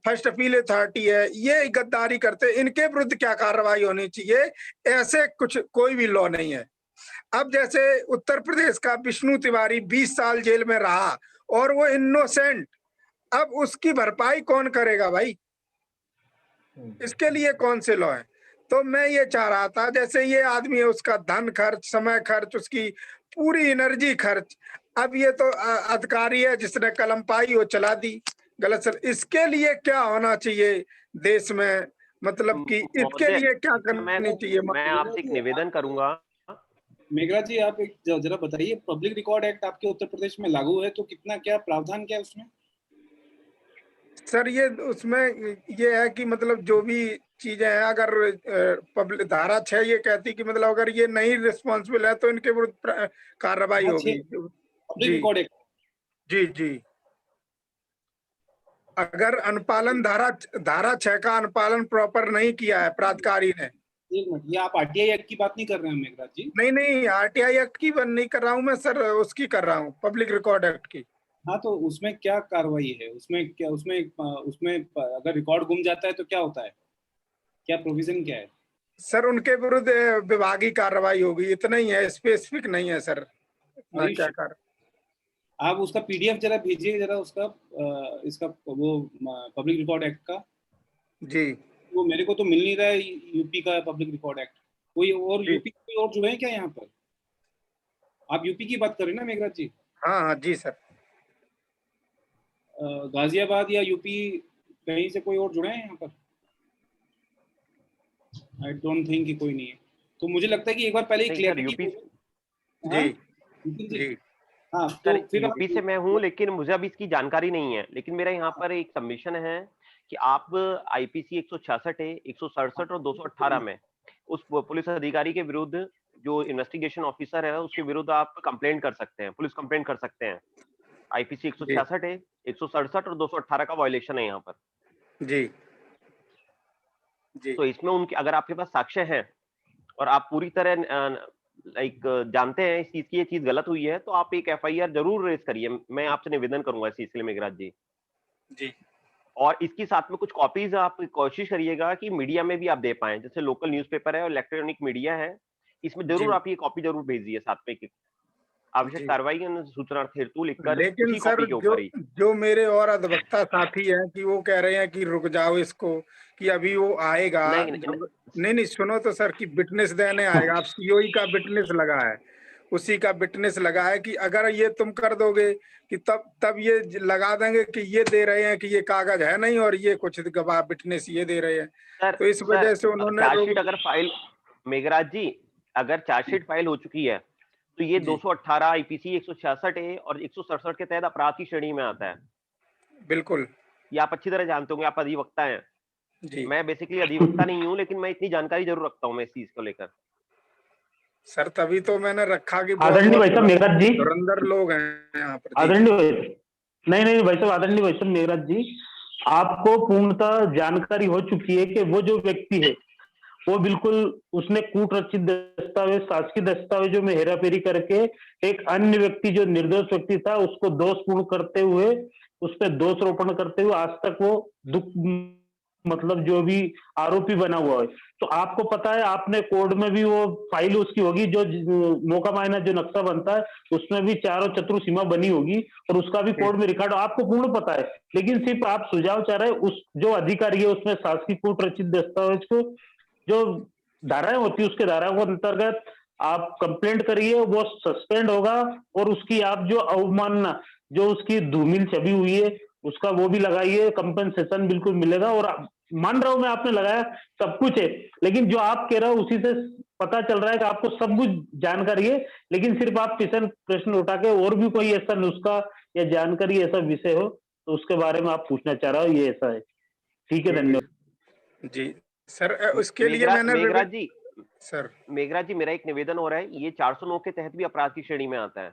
फर्स्ट अपील अथॉरिटी है, ये गद्दारी करते, इनके विरुद्ध क्या कार्रवाई होनी चाहिए? ऐसे कुछ कोई भी लॉ नहीं है। अब जैसे उत्तर प्रदेश का विष्णु तिवारी 20 साल जेल में रहा और वो इनोसेंट, अब उसकी भरपाई कौन करेगा भाई? इसके लिए कौन से लॉ है? तो मैं ये चाह रहा था, जैसे ये आदमी है, उसका धन खर्च, समय खर्च, उसकी पूरी एनर्जी खर्च, अब ये तो अधिकारी है जिसने कलम पाई वो चला दी गलत। सर इसके लिए क्या होना चाहिए देश में, मतलब कि इसके लिए क्या करना चाहिए? मैं आपसे एक निवेदन करूंगा। मेघराज जी, आप एक जरा बताइए, पब्लिक रिकॉर्ड एक्ट आपके उत्तर प्रदेश में लागू है तो कितना क्या प्रावधान क्या है उसमें? सर ये उसमें ये है कि मतलब जो भी चीजें हैं, अगर पब्लिक धारा 6 ये कहती कि मतलब अगर ये नहीं रिस्पॉन्सिबल है तो इनके विरुद्ध कार्रवाई होगी। जी जी, अगर अनुपालन धारा 6 का अनुपालन प्रॉपर नहीं किया है प्राधिकारी ने। एक मिनट, ये आप RTI एक्ट की बात नहीं कर रहे हैं मेघराज जी? नहीं, RTI एक्ट की बात नहीं कर रहा हूँ मैं सर, उसकी कर रहा हूँ, पब्लिक रिकॉर्ड एक्ट की। हाँ, तो उसमें क्या कार्रवाई है? उसमें अगर रिकॉर्ड गुम जाता है तो क्या होता है? क्या प्रोविजन क्या है? सर उनके विरुद्ध विभागीय कार्रवाई होगी, इतना ही है, स्पेसिफिक नहीं है सर। क्या कर, आप उसका PDF जरा भेजिए जरा, उसका इसका वो पब्लिक रिकॉर्ड एक्ट का। जी, वो मेरे को तो मिल नहीं रहा है, यूपी का पब्लिक रिकॉर्ड एक्ट। कोई और यूपी कोई और जुड़े हैं क्या यहाँ पर? आप यूपी की बात कर रहे हैं ना मेघराज जी? हाँ जी सर। गाजियाबाद या यूपी कहीं से कोई और जुड़े हैं यहाँ पर? आई डोंट थिंक कि कोई नहीं है। तो मुझे लगता है कि एक बार पहले यूपी जी हाँ, तो फिर यूपी से मैं हूँ, लेकिन मुझे अभी इसकी जानकारी नहीं है। लेकिन मेरा यहाँ पर एक सबमिशन है कि आप IPC 166, 167 और 218 में उस पुलिस अधिकारी के विरुद्ध, जो इन्वेस्टिगेशन ऑफिसर है, उसके विरुद्ध आप कंप्लेंट कर सकते हैं, पुलिस कंप्लेंट कर सकते हैं। IPC 166 है, 167 और 218 का वायलेशन है यहाँ पर। जी जी। तो इसमें उनके, अगर आपके पास साक्ष्य है और आप पूरी तरह जानते हैं इस चीज की, ये चीज गलत हुई है, तो आप एक FIR जरूर रेज करिए। मैं आपसे निवेदन करूंगा इस सिलसिले में मेघराज जी। जी। और इसकी साथ में कुछ कॉपीज आप कोशिश करिएगा कि मीडिया में भी आप दे पाएं, जैसे लोकल न्यूज़पेपर है और इलेक्ट्रॉनिक मीडिया है, इसमें जरूर आप ये कॉपी जरूर भेजिए साथ में। आवश्यक कार्रवाई की सूचनार्थ हेतु लिखकर लेकिन उसी सर कॉपी के ऊपर ही। जो मेरे और अधिवक्ता साथी हैं कि वो कह रहे हैं कि रुक जाओ इसको, कि अभी वो आएगा। नहीं सुनो तो सर, कि विटनेस देने आएगा। आप सीओई का विटनेस लगा है, उसी का विटनेस लगा है कि अगर ये तुम कर दोगे कि तब ये लगा देंगे कि ये दे रहे हैं कि ये कागज है नहीं, और ये कुछ गवाह विटनेस ये दे रहे हैं। तो इस वजह से उन्होंने चार्जशीट अगर फाइल, मेघराज जी, अगर चार्जशीट फाइल हो चुकी है तो ये 218 आईपीसी 166 ए और 167 के तहत अपराध की श्रेणी में आता है। बिल्कुल, ये आप अच्छी तरह जानते होंगे, आप अधिवक्ता हैं जी। मैं बेसिकली अधिवक्ता नहीं हूं, लेकिन मैं इतनी जानकारी जरूर रखता हूं मैं इस चीज को लेकर। सर तभी तो मैंने रखा कि आदरणीय भाई साहब मेघराज जी, धुरंधर लोग हैं यहाँ पर। आदरणीय नहीं भाई साहब, आदरणीय भाई साहब मेघराज जी, आपको पूर्णतः जानकारी हो चुकी है कि वो जो व्यक्ति है वो बिल्कुल उसने कूट रचित दस्तावेज, शासकीय दस्तावेजों में हेराफेरी करके एक अन्य व्यक्ति जो निर्दोष व्यक्ति था उसको दोषपूर्ण करते हुए, उस पर दोषारोपण करते हुए आज तक वो मतलब जो भी आरोपी बना हुआ है। तो आपको पता है, आपने कोर्ट में भी वो फाइल उसकी होगी, जो मौका मायना जो नक्शा बनता है उसमें भी चारों चतुर सीमा बनी होगी और उसका भी कोर्ट में रिकॉर्ड आपको पूर्ण पता है। लेकिन सिर्फ आप सुझाव चाह रहे हैं उस जो अधिकारी है उसमें शासकीय कूट रचित दस्तावेज को जो धाराएं होती है उसके धाराओं के अंतर्गत आप कंप्लेंट करिए, वो सस्पेंड होगा और उसकी आप जो अवमानना जो उसकी धूमिल छवि हुई है उसका वो भी लगाइए, कंपनसेशन बिल्कुल मिलेगा। और मान रहा हूं मैं, आपने लगाया सब कुछ है, लेकिन जो आप कह रहे हो उसी से पता चल रहा है कि आपको सब कुछ जानकारी है, लेकिन सिर्फ आप प्रश्न उठा के और भी कोई ऐसा नुस्खा या जानकारी ऐसा विषय हो तो उसके बारे में आप पूछना चाह रहे हो, ये ऐसा है। ठीक है, धन्यवाद जी सर। उसके लिए मैंने मेघराज जी, सर मेघराज जी मेरा एक निवेदन हो रहा है, ये 409 के तहत भी अपराध की श्रेणी में आता है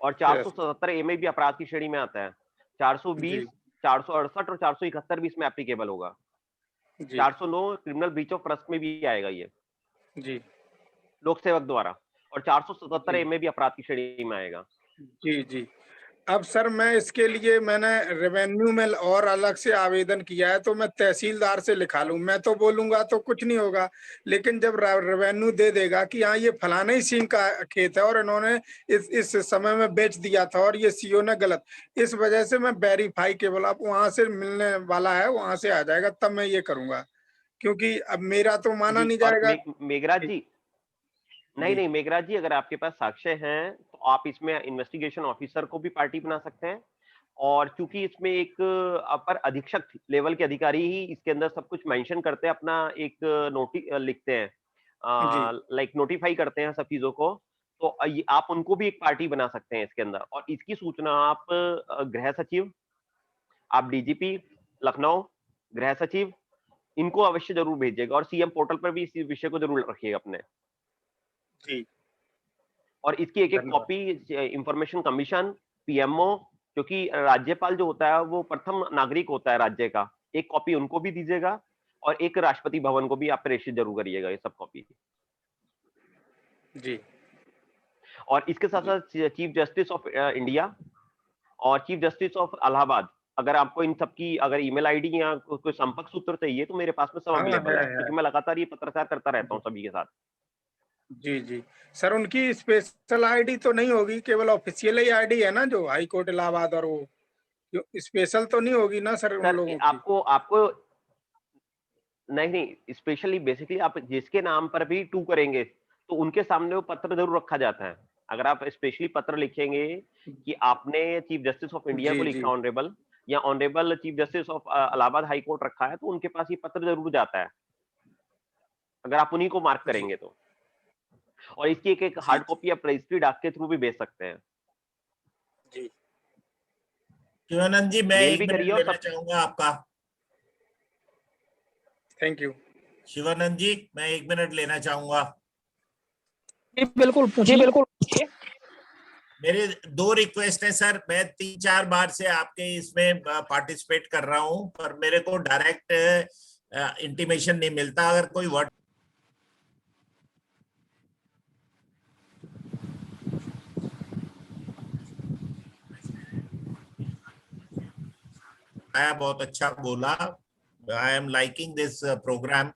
और 477 ए में भी अपराध की श्रेणी में आता है। 420, 468 और 471 भी इसमें एप्लीकेबल होगा। 409 क्रिमिनल ब्रीच ऑफ ट्रस्ट में भी आएगा ये जी, लोक सेवक द्वारा, और 477 ए में भी अपराध की श्रेणी में आएगा। जी जी। अब सर मैं इसके लिए मैंने रेवेन्यू में और अलग से आवेदन किया है, तो मैं तहसीलदार से लिखा लूं। मैं तो बोलूंगा तो कुछ नहीं होगा, लेकिन जब रेवेन्यू दे देगा कि हाँ ये फलाने ही सिंह का खेत है और इन्होंने इस समय में बेच दिया था और ये सीओ ने गलत, इस वजह से मैं वेरीफाई केवल अब वहां से मिलने वाला है, वहां से आ जाएगा, तब मैं ये करूंगा, क्योंकि अब मेरा तो माना नहीं जाएगा। मेघराज जी नहीं मेघराज जी, अगर आपके पास साक्ष्य हैं तो आप इसमें इन्वेस्टिगेशन ऑफिसर को भी पार्टी बना सकते हैं, और चूंकि इसमें एक अपर अधीक्षक लेवल के अधिकारी ही इसके अंदर सब कुछ मेंशन करते हैं, अपना एक नोटिस लिखते हैं, लाइक नोटिफाई करते हैं सब चीजों को, तो आप उनको भी एक पार्टी बना सकते हैं इसके अंदर। और इसकी सूचना आप गृह सचिव, आप डीजीपी लखनऊ, गृह सचिव, इनको अवश्य जरूर भेजिएगा, और सीएम पोर्टल पर भी इस विषय को जरूर रखिएगा अपने जी। और इसकी एक कॉपी इंफॉर्मेशन कमीशन, पीएमओ, क्योंकि राज्यपाल जो होता है वो प्रथम नागरिक होता है राज्य का, एक कॉपी उनको भी दीजिएगा और एक राष्ट्रपति भवन को भी आप प्रेषित जरूर करिएगा ये सब कॉपी जी। और इसके साथ साथ चीफ जस्टिस ऑफ इंडिया और चीफ जस्टिस ऑफ इलाहाबाद, अगर आपको इन सबकी अगर ईमेल आईडी या कोई संपर्क सूत्र चाहिए तो मेरे पास में सब अवेलेबल है, क्योंकि मैं लगातार ये पत्रचार करता रहता हूँ सभी के साथ। जी जी सर, उनकी स्पेशल आईडी तो नहीं होगी, केवल ऑफिशियल ही आईडी है ना, जो हाई कोर्ट इलाहाबाद, और वो स्पेशल तो नहीं होगी ना सर उन लोगों की? आपको नहीं स्पेशली बेसिकली आप जिसके नाम पर भी टू करेंगे तो उनके सामने वो पत्र जरूर रखा जाता है। अगर आप स्पेशली पत्र लिखेंगे कि आपने चीफ जस्टिस ऑफ इंडिया को लिखा ऑनरेबल, या honourable chief justice of Allahabad high court रखा है, तो उनके पास ये पत्र जरूर जाता है अगर आप उन्हीं को मार्क करेंगे तो। और इसकी एक हार्ड कॉपी आप रजिस्ट्री डाक के थ्रू भी भेज सकते हैं। जी शिवानंद जी, मैं एक मिनट लेना चाहूंगा आपका। थैंक यू शिवानंद जी, मैं 1 मिनट लेना चाहूंगा। बिल्कुल पूछिए, बिल्कुल पूछिए। मेरे 2 रिक्वेस्ट है सर। मैं 3-4 बार से आपके इसमें पार्टिसिपेट कर रहा हूं, पर मेरे को डायरेक्ट इंटीमेशन नहीं मिलता। अगर कोई वर्ड आया, बहुत अच्छा बोला। I am liking this program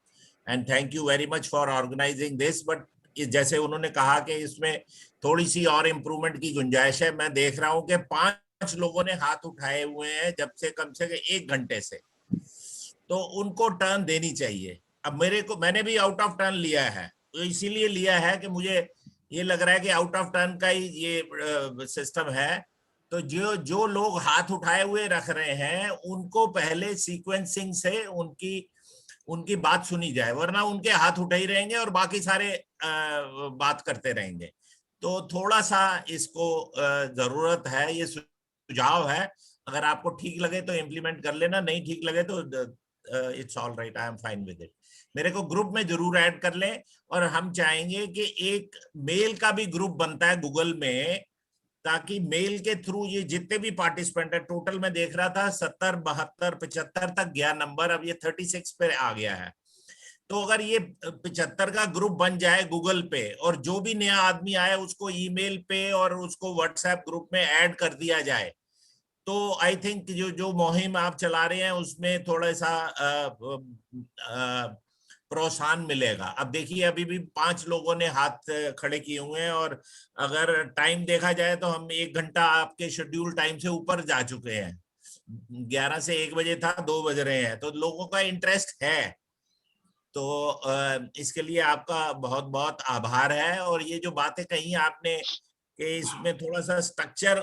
and thank you very much for organizing this. But जैसे उन्होंने कहा कि इसमें थोड़ी सी और इम्प्रूवमेंट की गुंजाइश है। मैं देख रहा हूं कि 5 लोगों ने हाथ उठाए हुए हैं जब से कम से कम 1 घंटे से, तो उनको टर्न देनी चाहिए। अब मैंने भी आउट ऑफ टर्न लिया है, तो इसीलिए लिया है कि मुझे ये लग रहा है कि आउट ऑफ टर्न का ही ये सिस्टम है। तो जो लोग हाथ उठाए हुए रख रहे हैं उनको पहले सीक्वेंसिंग से उनकी बात सुनी जाए, वरना उनके हाथ उठे ही रहेंगे और बाकी सारे बात करते रहेंगे। तो थोड़ा सा इसको जरूरत है, ये सुझाव है। अगर आपको ठीक लगे तो इम्प्लीमेंट कर लेना, नहीं ठीक लगे तो it's all right, I am fine with it. मेरे को ग्रुप में जरूर ऐड कर लें, और हम चाहेंगे कि एक मेल का भी ग्रुप बनता है गूगल में, ताकि मेल के थ्रू ये जितने भी पार्टिसिपेंट है, टोटल मैं देख रहा था 70, 72, 75 तक गया नंबर, अब ये 36 पे आ गया है। तो अगर ये 75 का ग्रुप बन जाए गूगल पे, और जो भी नया आदमी आए उसको ईमेल पे और उसको व्हाट्सएप ग्रुप में ऐड कर दिया जाए, तो आई थिंक जो मुहिम आप चला रहे हैं उसमें थोड़ा सा प्रोत्साहन मिलेगा। अब देखिए अभी भी 5 लोगों ने हाथ खड़े किए हुए हैं, और अगर टाइम देखा जाए तो हम 1 घंटा आपके शेड्यूल टाइम से ऊपर जा चुके हैं। 11 से 1 बजे था, 2 बज रहे हैं, तो लोगों का इंटरेस्ट है। तो इसके लिए आपका बहुत बहुत आभार है। और ये जो बातें कही आपने कि इसमें थोड़ा सा स्ट्रक्चर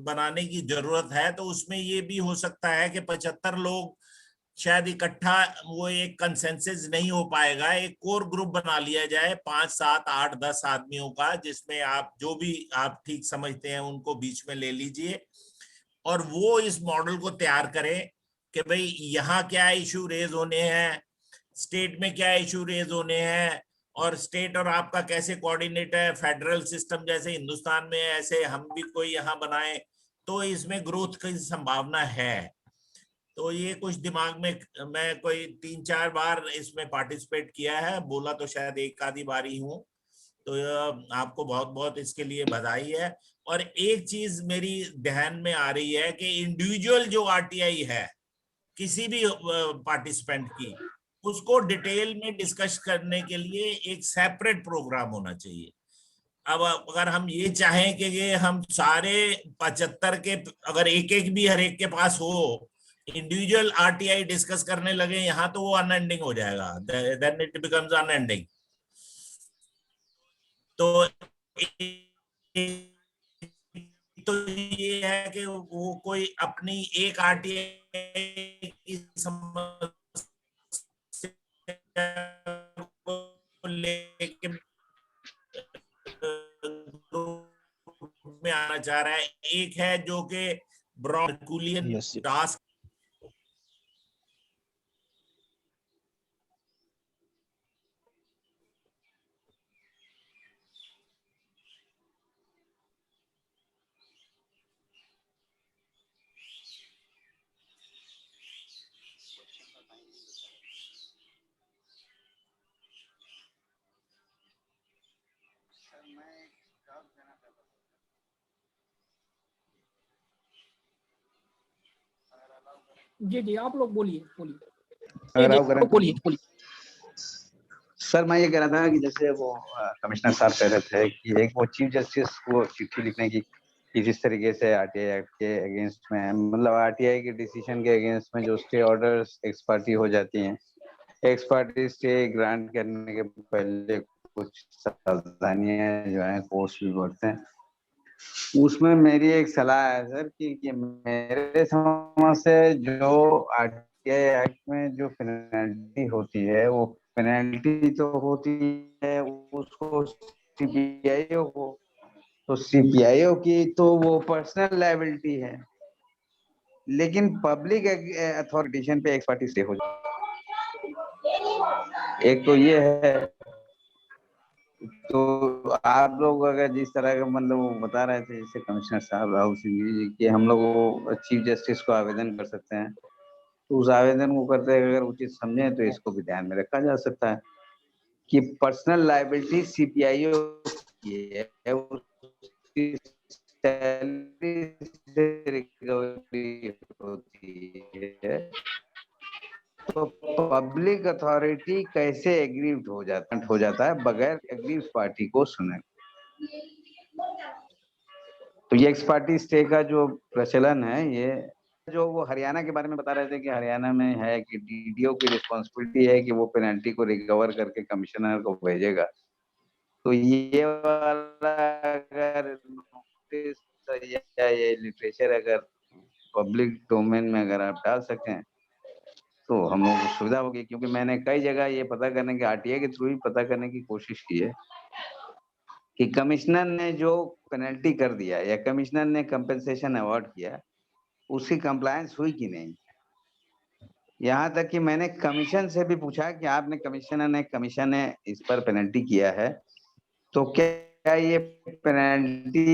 बनाने की जरूरत है, तो उसमें ये भी हो सकता है कि 75 लोग शायद इकट्ठा, वो एक कंसेंसस नहीं हो पाएगा। एक कोर ग्रुप बना लिया जाए 5, 7, 8, 10 आदमियों का, जिसमें आप जो भी आप ठीक समझते हैं उनको बीच में ले लीजिए, और वो इस मॉडल को तैयार करें कि भाई यहाँ क्या इशू रेज होने हैं, स्टेट में क्या इशू रेज होने हैं, और स्टेट और आपका कैसे कोऑर्डिनेट है। फेडरल सिस्टम जैसे हिंदुस्तान में है, ऐसे हम भी कोई यहाँ बनाए, तो इसमें ग्रोथ की संभावना है। तो ये कुछ दिमाग में, मैं कोई 3-4 बार इसमें पार्टिसिपेट किया है, बोला तो शायद एक आधी बार ही हूँ। तो आपको बहुत बहुत इसके लिए बधाई है। और एक चीज मेरी ध्यान में आ रही है कि इंडिविजुअल जो आरटीआई है किसी भी पार्टिसिपेंट की, उसको डिटेल में डिस्कस करने के लिए एक सेपरेट प्रोग्राम होना चाहिए। अब अगर हम ये चाहें कि ये हम सारे 75 के, अगर एक एक भी हर एक के पास हो, इंडिविजुअल आरटीआई डिस्कस करने लगे यहाँ, तो वो अनएंडिंग हो जाएगा, देन इट बिकम्स अनएंडिंग। तो ये है कि वो कोई अपनी एक आरटीआई की समस्या को लेके में आना चाह रहा है। एक है जो कि ब्रॉडकुलियन टास्क, जी जी, आप लोग बोलिए बोलिए। अगर आप करें बोलिए बोलिए। सर, मैं ये कह रहा था कि जैसे वो कमिश्नर साहब कह रहे थे कि एक वो चीफ जस्टिस को चिट्ठी लिखने की कि जिस तरीके से आरटीआई एक्ट के अगेंस्ट में, मतलब आरटीआई के डिसीजन के अगेंस्ट में जो स्टे ऑर्डर्स एक्सपार्टी हो जाती हैं, एक्सपार्टी स्टे ग्रांट करने के पहले कुछ सावधानियां जो है कोर्स भी बढ़ते हैं। उसमें मेरी एक सलाह है सर कि मेरे समझ से जो आरटीआई एक्ट में जो पेनल्टी होती है, वो पेनल्टी तो होती है उसको सीपीआईओ को, तो सीपीआईओ की तो वो पर्सनल लायबिलिटी है, लेकिन पब्लिक अथॉरिटेशन पे एक्सपर्टी स्टे हो जाए। एक तो ये है। तो आप लोग अगर जिस तरह का मतलब वो बता रहे थे, जैसे कमिश्नर साहब राहुल सिंह जी, कि हम लोग वो चीफ जस्टिस को आवेदन कर सकते हैं, तो उस आवेदन को करते हैं अगर उचित समझे तो इसको भी ध्यान में रखा जा सकता है कि पर्सनल लायबिलिटी सीपीआईओ की है, उसकी सैलरी से रिकवरी होती है, तो पब्लिक अथॉरिटी कैसे एग्रीव हो जाता है बगैर एग्रीव पार्टी को सुने। तो ये एक्स पार्टी स्टे का जो प्रचलन है, ये जो वो हरियाणा के बारे में बता रहे थे कि हरियाणा में है कि डीडीओ की रिस्पॉन्सिबिलिटी है कि वो पेनल्टी को रिकवर करके कमिश्नर को भेजेगा। तो ये वाला अगर नोटिस या ये लिटरेचर अगर पब्लिक डोमेन में अगर आप डाल सकें तो हम लोगों को सुविधा होगी, क्योंकि मैंने कई जगह ये पता करने की आरटीआई के थ्रू ही पता करने की कोशिश की है कि कमिश्नर ने जो पेनल्टी कर दिया या कमिश्नर ने कंपेंसेशन अवार्ड किया उसकी कंप्लायंस हुई कि नहीं। यहाँ तक कि मैंने कमीशन से भी पूछा कि आपने कमीशन ने इस पर पेनल्टी किया है तो क्या ये पेनल्टी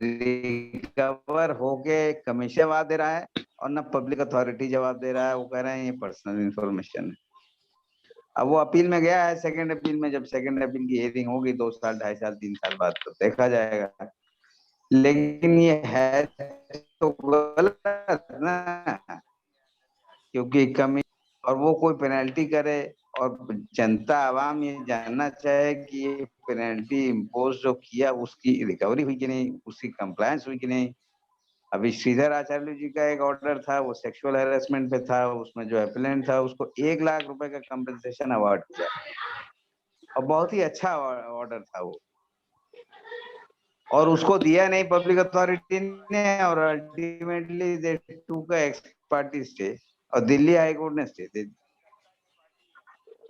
रिकवर होके कमीशन जवाब दे रहा है और ना पब्लिक अथॉरिटी जवाब दे रहा है। वो कह रहे हैं ये पर्सनल इंफॉर्मेशन है। अब वो अपील में गया है, सेकंड अपील में, जब सेकंड अपील की हियरिंग होगी 2 साल 2.5 साल 3 साल बाद तो देखा जाएगा। लेकिन ये है तो गलत ना, क्योंकि कमी और वो कोई पेनल्टी करे और जनता आवाम ये जानना चाहे कि ये पेनल्टी इम्पोज जो किया उसकी रिकवरी हुई कि नहीं, उसकी कंप्लायंस हुई कि नहीं। अभी श्रीधर आचार्य जी का एक ऑर्डर था, वो सेक्सुअल हैरेसमेंट पे था, उसमें जो एप्लेंट था उसको 1 लाख रुपए का कंपनसेशन अवार्ड किया और बहुत ही अच्छा ऑर्डर था वो, और उसको दिया नहीं पब्लिक अथॉरिटी ने और अल्टीमेटली दे टूक एक्स पार्टी स्टे और दिल्ली हाई कोर्ट ने स्टे दे।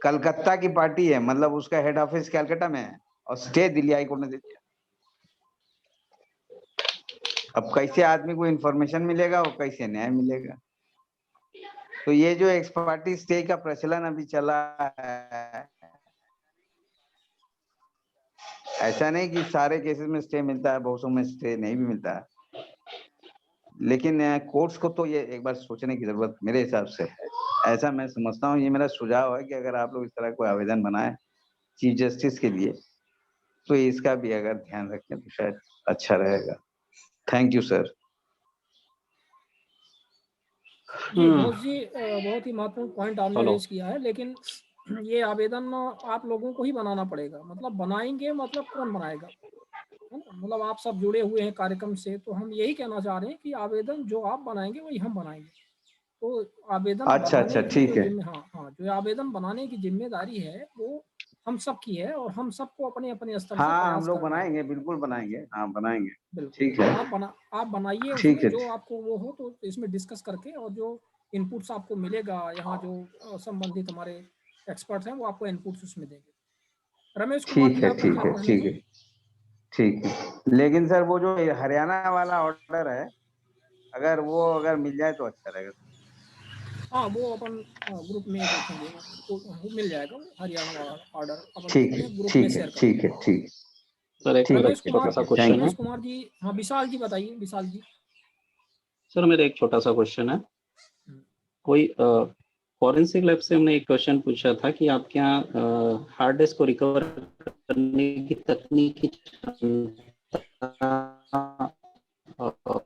कलकत्ता की पार्टी है, मतलब उसका हेड ऑफिस कलकत्ता में है और स्टे दिल्ली हाई कोर्ट ने दे दिया। अब कैसे आदमी को इंफॉर्मेशन मिलेगा और कैसे न्याय मिलेगा। तो ये जो एक्स पार्टी स्टे का प्रचलन अभी चला है, ऐसा नहीं कि सारे केसेस में स्टे मिलता है, बहुत में स्टे नहीं भी मिलता है, लेकिन कोर्ट्स को तो ये एक बार सोचने की जरूरत मेरे हिसाब से है। ऐसा मैं समझता हूँ, ये मेरा सुझाव है कि अगर आप लोग इस तरह कोई आवेदन बनाए चीफ जस्टिस के लिए तो इसका भी अगर ध्यान रखें तो शायद अच्छा रहेगा। Thank you sir. जी घोष जी, बहुत ही महत्वपूर्ण पॉइंट आपने रेज किया है, लेकिन ये आवेदन आप लोगों को ही बनाना पड़ेगा। मतलब बनाएंगे, मतलब कौन बनाएगा, है ना? मतलब आप सब जुड़े हुए हैं कार्यक्रम से, तो हम यही कहना चाह रहे हैं कि आवेदन जो आप बनाएंगे वही हम बनाएंगे। तो आवेदन बनाने की ठीक है। जो आवेदन बनाने की जिम्मेदारी है वो हम सब की है और हम सबको अपने अपने स्तर से हाँ, प्रयास हम लोग करना है। बनाएंगे, बिल्कुल बनाएंगे, हाँ बनाएंगे। बिल्कुल, ठीक है, आप बनाइए, ठीक उसमें है। जो आपको वो हो तो इसमें डिस्कस करके, और जो इनपुट्स आपको मिलेगा यहाँ जो संबंधित हमारे एक्सपर्ट्स हैं वो आपको इनपुट्स उसमें देंगे। रमेश कुमार जी, आप कुछ आप कहना ठीक है, ठीक है। लेकिन सर वो जो हरियाणा वाला ऑर्डर है, अगर मिल जाए तो अच्छा रहेगा। हाँ, वो अपन ग्रुप में देखेंगे, वो मिल जाएगा, वो हरियाणा वाला ऑर्डर अपन ठीक देखते है, हैं, ग्रुप में ठीक है, शेयर करेंगे। ठीक है, ठीक है। सर एक मेरा एक छोटा सा क्वेश्चन है। रमेश कुमार जी, हाँ विशाल जी बताइए। विशाल जी सर मेरा एक छोटा सा क्वेश्चन है। कोई फॉरेंसिक लैब से हमने एक क्वेश्चन पूछा था कि आपके यहाँ हार्ड डिस्क को रिकवर करने की तकनीकी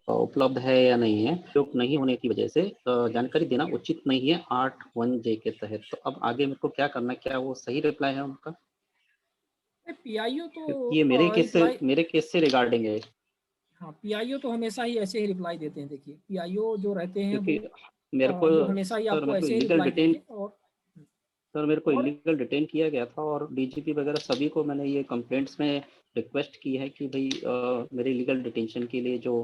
उपलब्ध है या नहीं है। उपयोग नहीं होने की वजह से जानकारी देना उचित नहीं है 8(1)J के तहत। तो अब आगे मेरे को क्या करना है, क्या वो सही रिप्लाई है उनका? पीआईओ तो ये मेरे केस से रिगार्डिंग है। हाँ, पीआईओ तो हमेशा ही ऐसे ही रिप्लाई देते हैं। देखिए पीआईओ जो रहते हैं वो हमेशा ही आपको ऐसे ही रिप्लाई देते हैं। और सर मेरे को इलीगल डिटेन किया गया था और डीजीपी वगैरह सभी को मैंने ये कंप्लेंट्स में रिक्वेस्ट की है कि भाई मेरे इलीगल डिटेंशन के लिए जो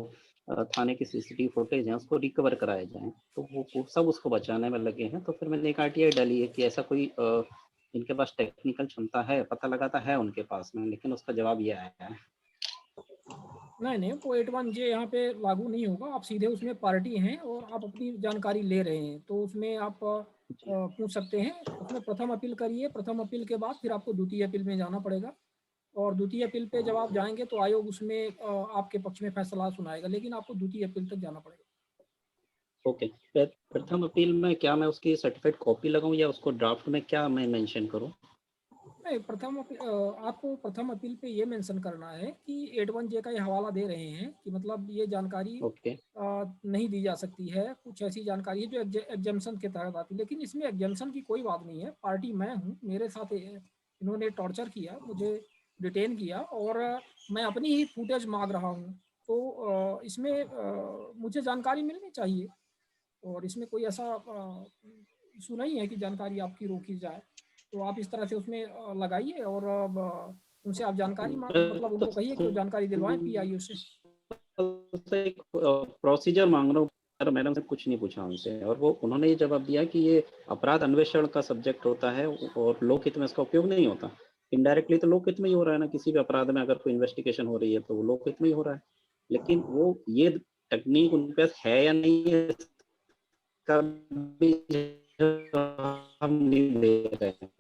थाने की सीसीटीवी फुटेज है उसको रिकवर कराया जाए। तो वो सब उसको बचाने में लगे हैं। तो फिर मैंने एक आरटीआई डाली है कि ऐसा कोई इनके पास टेक्निकल क्षमता है, पता लगाता है उनके पास में, लेकिन उसका जवाब ये आया है। नहीं, वो 8(1)J यहाँ पे लागू नहीं होगा। आप सीधे उसमें पार्टी हैं और आप अपनी जानकारी ले रहे हैं, तो उसमें आप पूछ सकते हैं। उसमें प्रथम अपील करिए, प्रथम अपील के बाद फिर आपको द्वितीय अपील में जाना पड़ेगा, और द्वितीय अपील पे जब आप जाएंगे तो आयोग उसमें आपके पक्ष में फैसला सुनाएगा, लेकिन आपको द्वितीय अपील तक जाना पड़ेगा। ओके, प्रथम अपील में क्या मैं उसकी सर्टिफाइड कॉपी लगाऊं या उसको ड्राफ्ट में क्या मैं मेंशन करूं? नहीं, आपको प्रथम अपील पे ये मेंशन करना है कि 81J का ये हवाला दे रहे हैं कि मतलब ये जानकारी ओके नहीं दी जा सकती है। कुछ ऐसी जानकारी है जो एग्जाम्शन के तहत आती है, लेकिन इसमें एग्जाम्शन की कोई बात नहीं है। पार्टी मैं हूँ, मेरे साथ इन्होंने टॉर्चर किया, मुझे डिटेन किया और मैं अपनी ही फुटेज मांग रहा हूँ। तो इसमें मुझे जानकारी मिलनी चाहिए और इसमें कोई ऐसा इशू नहीं है कि जानकारी आपकी रोकी जाए। तो आप इस तरह से उसमें लगाइए और उनसे आप जानकारी मतलब उनको कहिए कि वो जानकारी दिलवाएं पीआईओ से। प्रोसीजर मांग रहा हूँ, मैडम से कुछ नहीं पूछा उनसे, और वो उन्होंने ये जवाब दिया कि ये अपराध अन्वेषण का सब्जेक्ट होता है और लोकहित में इसका उपयोग नहीं होता। इनडायरेक्टली तो लोकहित में ही हो रहा है ना, किसी भी अपराध में अगर कोई इन्वेस्टिगेशन हो रही है तो वो लोकहित में ही हो रहा है। लेकिन वो ये टेक्निक उनके पास है या नहीं है इसका भी हम नहीं दे रहे हैं।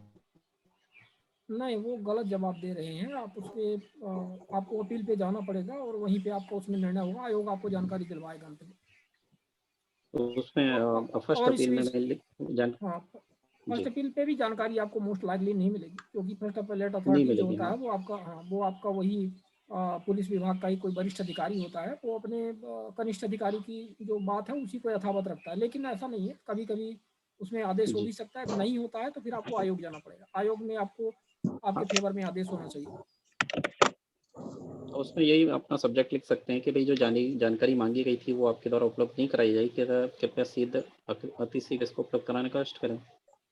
नहीं, वो गलत जवाब दे रहे हैं। आप उसके आपको अपील पे जाना पड़ेगा और वहीं पे आपको उसमें निर्णय होगा। आयोग आपको जानकारी दिलवाएगा अंत में। तो उसमें फर्स्ट और अपील में मैं हाँ, फर्स्ट जी अपील पे भी जानकारी आपको मोस्ट लाइकली नहीं मिलेगी, क्योंकि फर्स्ट अपीलेट नहीं अथॉरिटी जो मिलेगी। होता हाँ है वो आपका वो आपका वही पुलिस विभाग का ही कोई वरिष्ठ अधिकारी होता है। वो अपने कनिष्ठ अधिकारी की जो बात है उसी को यथावत रखता है। लेकिन ऐसा नहीं है, कभी कभी उसमें आदेश हो जी भी सकता है। नहीं होता है तो फिर आपको आयोग जाना पड़ेगा। आयोग में आपको आपके फेवर में आदेश होना चाहिए। तो उसमें यही अपना सब्जेक्ट लिख सकते हैं कि भाई जो जानकारी मांगी गई थी वो आपके द्वारा उपलब्ध नहीं कराई जाएगी, कृपया सीधे अति शीघ्र इसको उपलब्ध कराने का कष्ट करें,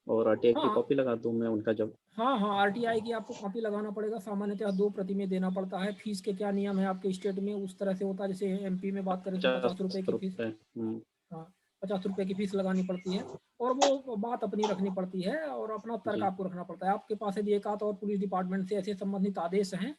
और आरटीआई की हाँ कॉपी लगा दूं मैं उनका जब। हाँ हाँ, आरटीआई की आपको कॉपी लगाना पड़ेगा। सामान्यतः 2 प्रति में देना पड़ता है। फीस के क्या नियम है आपके स्टेट में उस तरह से होता है। जैसे एमपी में बात करें तो 50 रुपए की फीस, ₹50। हाँ 50 रुपए की फीस लगानी पड़ती है। और वो बात अपनी रखनी पड़ती है और अपना तर्क जी आपको रखना पड़ता है। आपके पास यदि एक आध और पुलिस डिपार्टमेंट से ऐसे संबंधित आदेश हैं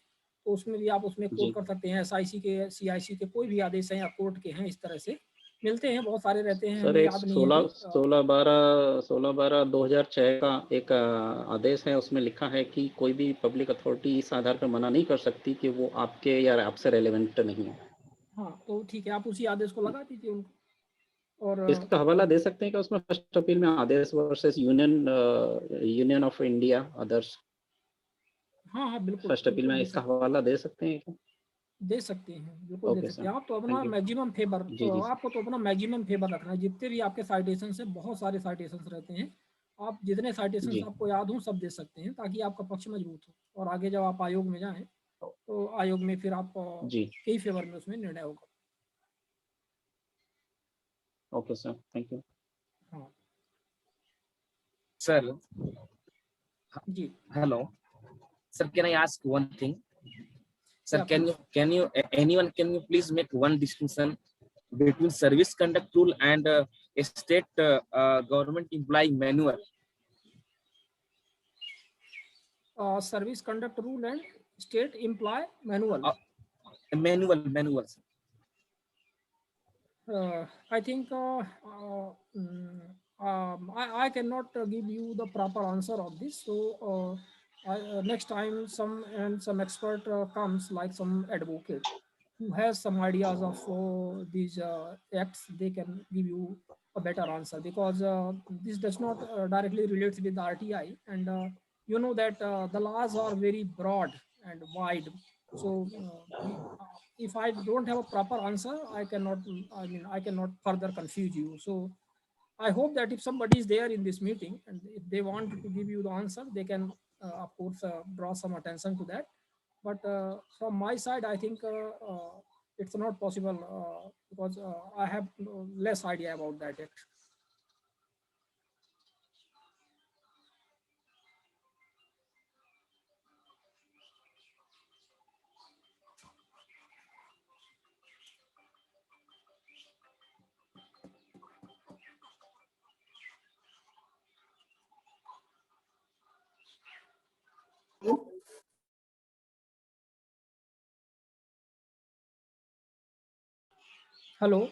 तो उसमें भी आप उसमें कोट जी कर सकते हैं। एसआईसी के, सीआईसी के कोई भी आदेश हैं या कोर्ट के हैं, इस तरह से मिलते हैं। बहुत सारे रहते हैं, सर, हमें एक याद नहीं है अभी। 16/12/2006 का एक आदेश है, उसमें लिखा है कि कोई भी पब्लिक अथॉरिटी इस आधार पर मना नहीं कर सकती कि वो आपके या आपसे रेलेवेंट नहीं है। हाँ तो ठीक है, आप उसी आदेश को लगा दीजिए उनको। और इसका हवाला दे सकते हैं कि उसमें फर्स्ट अपील में Aadesh versus union of India others, हाँ हाँ, बिल्कुल फर्स्ट अपील बिल्कुल में दे इसका सकते हवाला दे सकते हैं क्या? दे सकते हैं, बिल्कुल दे ओके सकते सर, हैं। आप तो अपना थैंक यू। मैक्सिमम फेवर, जी जी आपको तो अपना मैक्सिमम फेवर रखना है। जितने भी आपके साइटेशन है, बहुत सारे साइटेशन रहते हैं, आप जितने साइटेशन जी आपको याद हो सब दे सकते हैं, ताकि आपका पक्ष मजबूत हो। और आगे जब आप आयोग में जाएं तो आयोग में फिर आप जी के ही फेवर में उसमें निर्णय होगा। Okay sir, thank you. हाँ Sir, जी, hello. Sir, can I ask one thing? Sir, क्या please. anyone can you please make one distinction between service conduct rule and a state government employee manual? Service conduct rule and state employ manual. Manual. Sir. I think I cannot give you the proper answer of this. So next time some expert comes, like some advocate who has some ideas of these acts, they can give you a better answer, because this does not directly relates with the RTI, and you know that the laws are very broad and wide. So if I don't have a proper answer, I cannot further confuse you. So I hope that if somebody is there in this meeting and if they want to give you the answer, they can of course draw some attention to that. But from my side, I think it's not possible, because I have less idea about that act. Hello.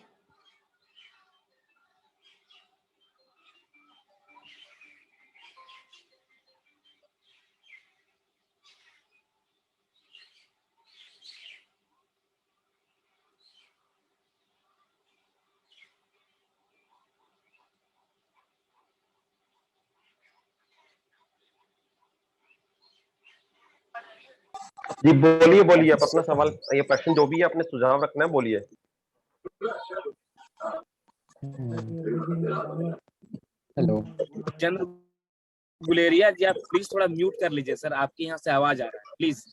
जी बोलिए बोलिए, आप अपना सवाल, ये प्रश्न जो भी है अपने सुझाव रखना है, बोलिए। हेलो चंद्र गुलेरिया जी, आप प्लीज थोड़ा म्यूट कर लीजिए सर, आपके यहाँ से आवाज आ रहा है, प्लीज।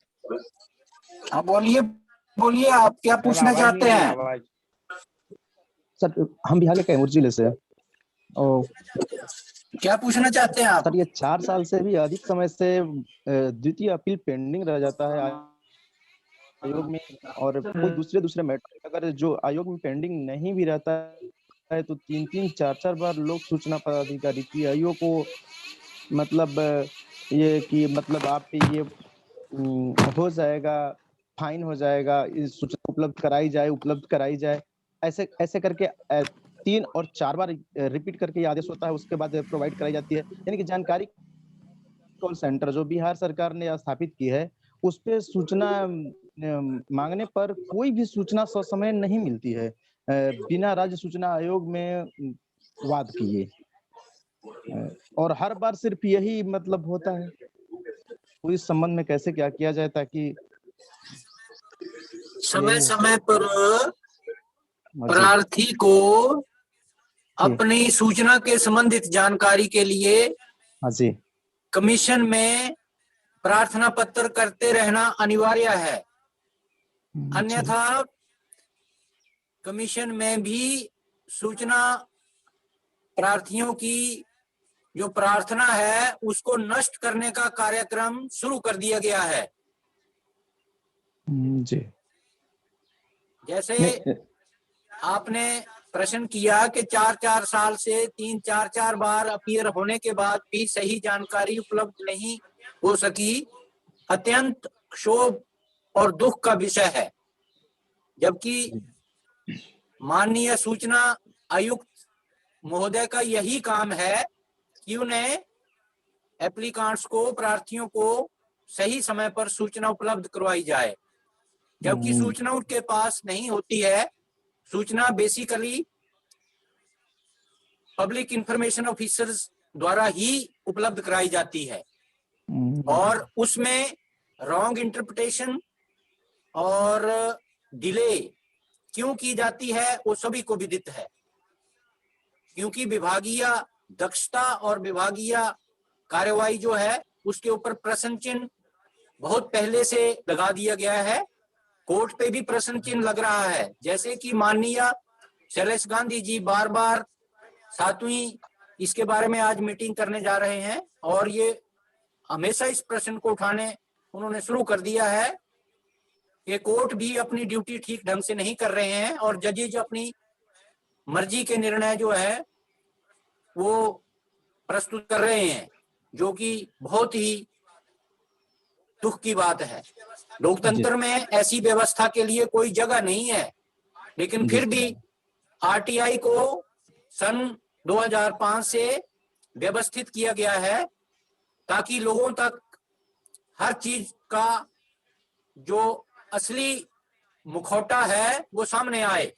हाँ बोलिए बोलिए, आप क्या पूछना चाहते हैं? सर, हम बिहार के कैमूर जिले से हैं। और क्या पूछना चाहते हैं आप? सर, ये 4 साल से भी अधिक समय से द्वितीय अपील पेंडिंग रह जाता है आयोग में, और कोई दूसरे मैटर अगर जो आयोग में पेंडिंग नहीं भी रहता है तो 3-3, 4-4 बार लोक सूचना पदाधिकारी की आयोग को मतलब ये कि मतलब आप पे ये हो जाएगा, फाइन हो जाएगा, इस सूचना उपलब्ध कराई जाए, ऐसे ऐसे करके 3 और 4 बार रिपीट करके ये आदेश होता है, उसके बाद प्रोवाइड कराई जाती है। यानी कि जानकारी कॉल सेंटर जो बिहार सरकार ने स्थापित की है, उस पे सूचना मांगने पर कोई भी सूचना ससमय नहीं मिलती है, बिना राज्य सूचना आयोग में वाद किए, और हर बार सिर्फ यही मतलब होता है। तो इस संबंध में कैसे क्या किया जाए ताकि समय समय पर प्रार्थी को अपनी सूचना के संबंधित जानकारी के लिए जी कमीशन में प्रार्थना पत्र करते रहना अनिवार्य है। अन्यथा कमीशन में भी सूचना प्रार्थियों की जो प्रार्थना है उसको नष्ट करने का कार्यक्रम शुरू कर दिया गया है। जी, जैसे आपने प्रश्न किया कि 4-4 साल से 3-4 बार अपीयर होने के बाद भी सही जानकारी उपलब्ध नहीं हो सकी, अत्यंत क्षोभ और दुख का विषय है। जबकि माननीय सूचना आयुक्त महोदय का यही काम है कि उन्हें एप्लीकांट्स को, प्रार्थियों को सही समय पर सूचना उपलब्ध करवाई जाए। जबकि सूचना उनके पास नहीं होती है, सूचना बेसिकली पब्लिक इंफॉर्मेशन ऑफिसर्स द्वारा ही उपलब्ध कराई जाती है, और उसमें रॉन्ग इंटरप्रिटेशन और डिले क्यों की जाती है वो सभी को विदित है। क्योंकि विभागीय दक्षता और विभागीय कार्यवाही जो है उसके ऊपर प्रश्न चिन्ह बहुत पहले से लगा दिया गया है। कोर्ट पे भी प्रश्न चिन्ह लग रहा है। जैसे कि माननीय शैलेश गांधी जी बार बार 7वीं इसके बारे में आज मीटिंग करने जा रहे हैं, और ये हमेशा इस प्रश्न को उठाने उन्होंने शुरू कर दिया है कि कोर्ट भी अपनी ड्यूटी ठीक ढंग से नहीं कर रहे हैं, और जजेज अपनी मर्जी के निर्णय जो है वो प्रस्तुत कर रहे हैं, जो कि बहुत ही दुख की बात है। लोकतंत्र में ऐसी व्यवस्था के लिए कोई जगह नहीं है, लेकिन फिर भी आरटीआई को सन 2005 से व्यवस्थित किया गया है ताकि लोगों तक हर चीज का जो असली मुखौटा है वो सामने आए।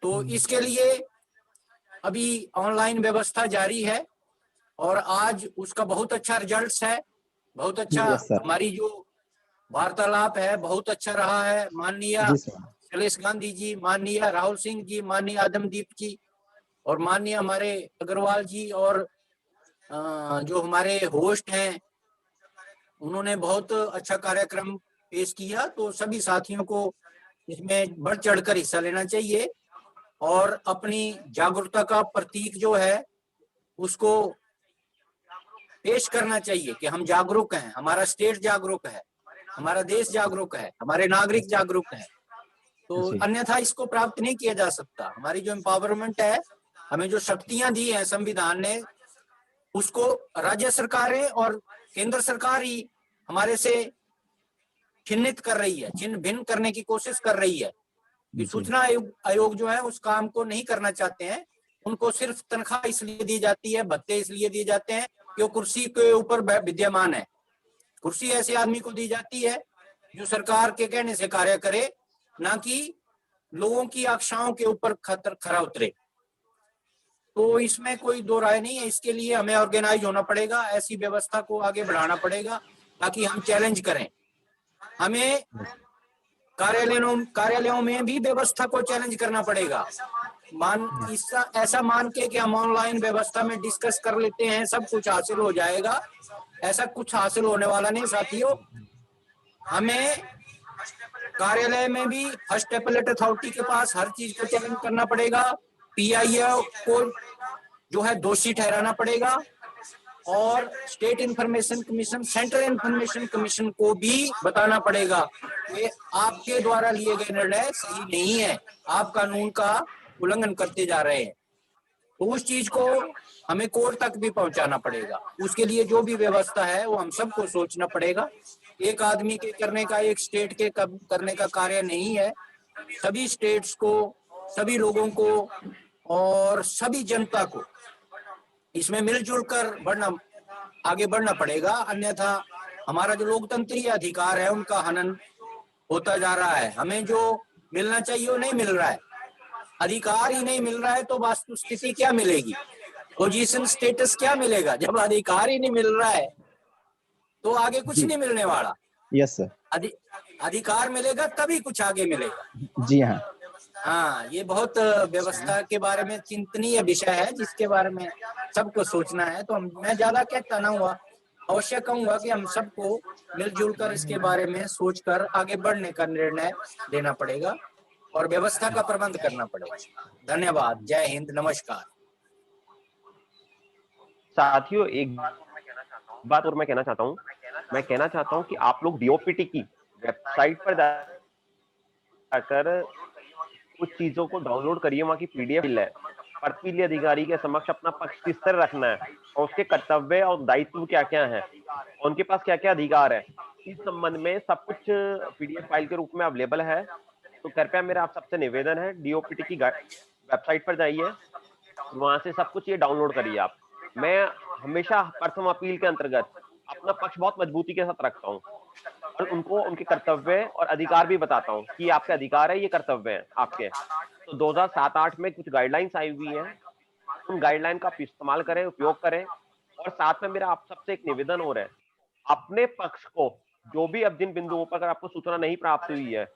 तो इसके लिए अभी ऑनलाइन व्यवस्था जारी है, और आज उसका बहुत अच्छा रिजल्ट्स है, बहुत अच्छा हमारी जो वार्तालाप है बहुत अच्छा रहा है। माननीय शैलेश गांधी जी, माननीय राहुल सिंह जी, माननीय आदमदीप जी, और माननीय हमारे अग्रवाल जी, और जो हमारे होस्ट हैं उन्होंने बहुत अच्छा कार्यक्रम पेश किया। तो सभी साथियों को इसमें बढ़ चढ़कर हिस्सा लेना चाहिए, और अपनी जागरूकता का प्रतीक जो है उसको पेश करना चाहिए कि हम जागरूक हैं, हमारा स्टेट जागरूक है, हमारा देश जागरूक है, हमारे नागरिक जागरूक हैं। तो अन्यथा इसको प्राप्त नहीं किया जा सकता। हमारी जो एम्पावरमेंट है, हमें जो शक्तियां दी हैं संविधान ने, उसको राज्य सरकारें और केंद्र सरकार ही हमारे से छिन्नित कर रही है, छिन्न भिन्न करने की कोशिश कर रही है। सूचना आयोग जो है उस काम को नहीं करना चाहते हैं। उनको सिर्फ तनख्वाह इसलिए दी जाती है, भत्ते इसलिए दिए जाते हैं कि वो कुर्सी के ऊपर विद्यमान है। कुर्सी ऐसे आदमी को दी जाती है जो सरकार के कहने से कार्य करे, ना कि लोगों की आशाओं के ऊपर खरा उतरे। तो इसमें कोई दो राय नहीं है। इसके लिए हमें ऑर्गेनाइज होना पड़ेगा, ऐसी व्यवस्था को आगे बढ़ाना पड़ेगा ताकि हम चैलेंज करें हमें कार्यालयों में भी व्यवस्था को चैलेंज करना पड़ेगा। ऐसा मान के कि हम ऑनलाइन व्यवस्था में डिस्कस कर लेते हैं, सब कुछ हासिल हो जाएगा, ऐसा कुछ हासिल होने वाला नहीं साथियों। हमें कार्यालय में भी फर्स्ट एपेलेट अथॉरिटी के पास हर चीज को चैलेंज करना पड़ेगा, पीआईए को जो है दोषी ठहराना पड़ेगा, और state information commission, central information commission को भी बताना पड़ेगा कि आपके द्वारा लिए गए निर्णय सही नहीं है, आप कानून का उल्लंघन करते जा रहे हैं। तो उस चीज को हमें कोर्ट तक भी पहुंचाना पड़ेगा। उसके लिए जो भी व्यवस्था है वो हम सबको सोचना पड़ेगा। एक आदमी के करने का, एक स्टेट के करने का कार्य नहीं है। सभी स्टेट्स को, सभी लोगों को और सभी जनता को इसमें मिलजुल कर आगे बढ़ना पड़ेगा, अन्यथा हमारा जो लोकतंत्रीय अधिकार है उनका हनन होता जा रहा है। हमें जो मिलना चाहिए वो नहीं मिल रहा है, अधिकार ही नहीं मिल रहा है, तो वास्तु स्थिति क्या मिलेगी, पोजीशन स्टेटस क्या मिलेगा? जब अधिकार ही नहीं मिल रहा है तो आगे कुछ नहीं मिलने वाला। Yes sir. अधिकार मिलेगा तभी कुछ आगे मिलेगा। जी हाँ। हाँ, ये बहुत व्यवस्था के बारे में चिंतनीय विषय है, जिसके बारे में सबको सोचना है। तो मैं ज्यादा कहता ना हुआ, अवश्य कहूंगा कि हम सबको मिलजुल कर इसके बारे में सोचकर आगे बढ़ने का निर्णय लेना पड़ेगा और व्यवस्था का प्रबंध करना पड़ेगा। धन्यवाद। जय हिंद, नमस्कार। साथियों, एक बात और मैं कहना चाहता हूँ। मैं कहना चाहता हूँ कि आप लोग डीओपीटी की वेबसाइट पर जाकर कुछ चीजों को डाउनलोड करिए। वहाँ की पीडीएफ है। पर्पीली अधिकारी के समक्ष अपना पक्ष किस तरह रखना है और उसके कर्तव्य और दायित्व क्या क्या है, उनके पास क्या क्या अधिकार है, इस संबंध में सब कुछ पीडीएफ फाइल के रूप में अवेलेबल है। तो कृपया मेरा आप सबसे निवेदन है, डीओपीटी की वेबसाइट पर जाइए, वहां से सब कुछ ये डाउनलोड करिए आप। मैं हमेशा प्रथम अपील के अंतर्गत अपना पक्ष बहुत मजबूती के साथ रखता हूँ और उनको उनके कर्तव्य और अधिकार भी बताता हूँ कि आपके अधिकार है, ये कर्तव्य है आपके। तो 2007-8 में कुछ गाइडलाइंस आई हुई हैं, उन गाइडलाइन का इस्तेमाल करें, उपयोग करें। और साथ में मेरा आप सबसे एक निवेदन और है, अपने पक्ष को जो भी अब जिन बिंदुओं पर अगर आपको सूचना नहीं प्राप्त हुई है